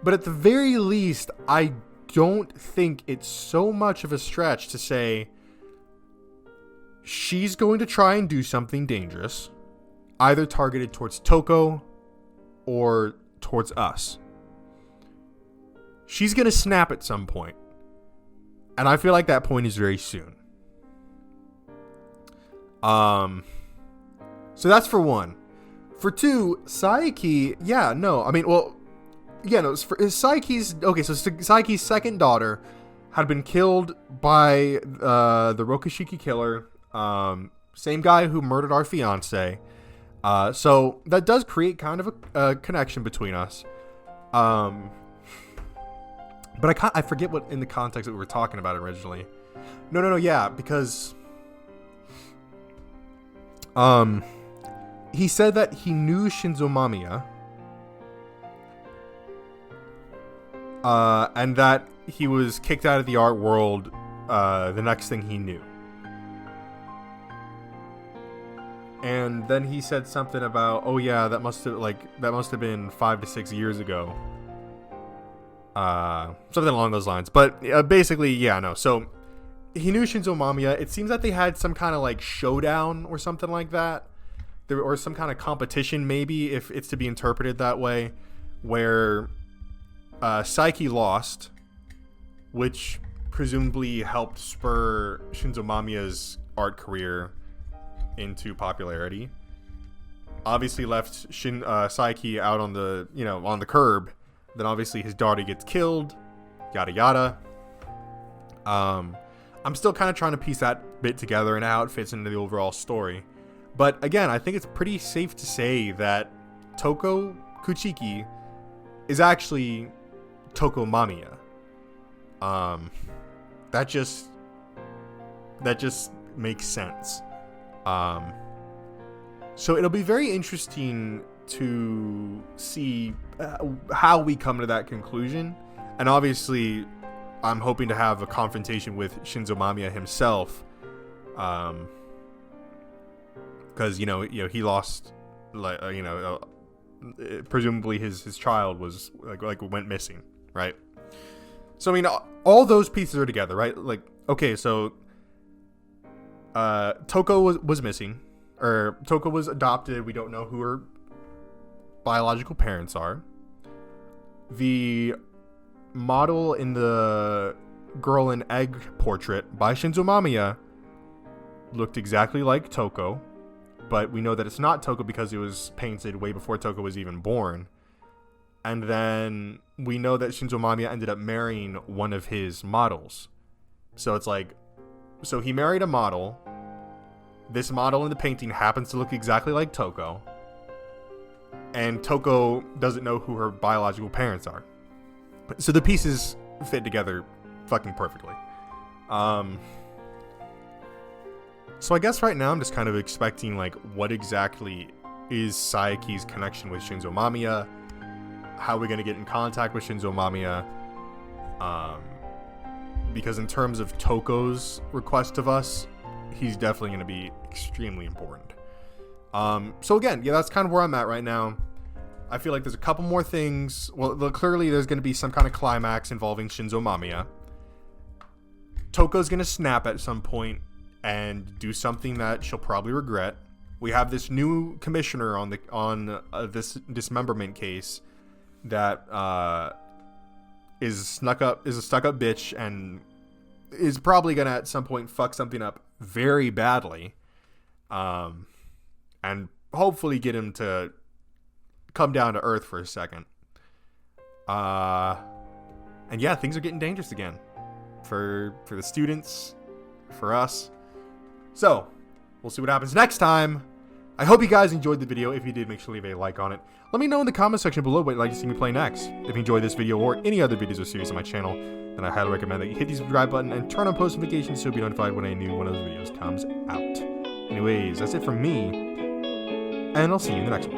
but at the very least, I don't think it's so much of a stretch to say she's going to try and do something dangerous, either targeted towards Toko or towards us. She's going to snap at some point. And I feel like that point is very soon. So that's for one. For two, Saiki's Saiki's second daughter had been killed by the Rokushiki killer. Same guy who murdered our fiance. So that does create kind of a connection between us. But I forget what in the context that we were talking about originally. Yeah, because he said that he knew Shinzo Mamiya, and that he was kicked out of the art world the next thing he knew. And then he said something about, oh yeah, that must have been 5 to 6 years ago. Something along those lines. But basically, yeah, no. So he knew Shinzo Mamiya. It seems that they had some kind of like showdown or something like that. Or some kind of competition, maybe, if it's to be interpreted that way, where Saiki lost, which presumably helped spur Shinzo Mamiya's art career into popularity. Obviously left Saiki out on the curb. Then obviously his daughter gets killed, yada yada. I'm still kind of trying to piece that bit together and how it fits into the overall story. But again, I think it's pretty safe to say that Toko Kuchiki is actually Toko Mamiya. That just makes sense. So it'll be very interesting to see how we come to that conclusion. And obviously, I'm hoping to have a confrontation with Shinzo Mamiya himself. Because he lost, presumably his child was like went missing, right? So I mean, all those pieces are together, right? Like, okay, so Toko was missing, or Toko was adopted. We don't know who her biological parents are. The model in the girl in egg portrait by Shinzo Mamiya looked exactly like Toko, but we know that it's not Toko because it was painted way before Toko was even born. And then we know that Shinzo Mamiya ended up marrying one of his models. So it's like, so he married a model. This model in the painting happens to look exactly like Toko. And Toko doesn't know who her biological parents are. So the pieces fit together fucking perfectly. So I guess right now I'm just kind of expecting like what exactly is Sayaki's connection with Shinzo Mamiya? How are we going to get in contact with Shinzo Mamiya? Because in terms of Toko's request of us, he's definitely going to be extremely important. So again, yeah, that's kind of where I'm at right now. I feel like there's a couple more things. Well, clearly there's going to be some kind of climax involving Shinzo Mamiya. Toko's going to snap at some point and do something that she'll probably regret. We have this new commissioner on this dismemberment case that is a stuck up bitch and is probably gonna at some point fuck something up very badly, and hopefully get him to come down to earth for a second. And yeah, things are getting dangerous again for the students, for us. So we'll see what happens next time. I hope you guys enjoyed the video. If you did, make sure to leave a like on it. Let me know in the comment section below what you'd like to see me play next. If you enjoyed this video or any other videos or series on my channel, then I highly recommend that you hit the subscribe button and turn on post notifications so you'll be notified when a new one of those videos comes out. Anyways, that's it from me, and I'll see you in the next one.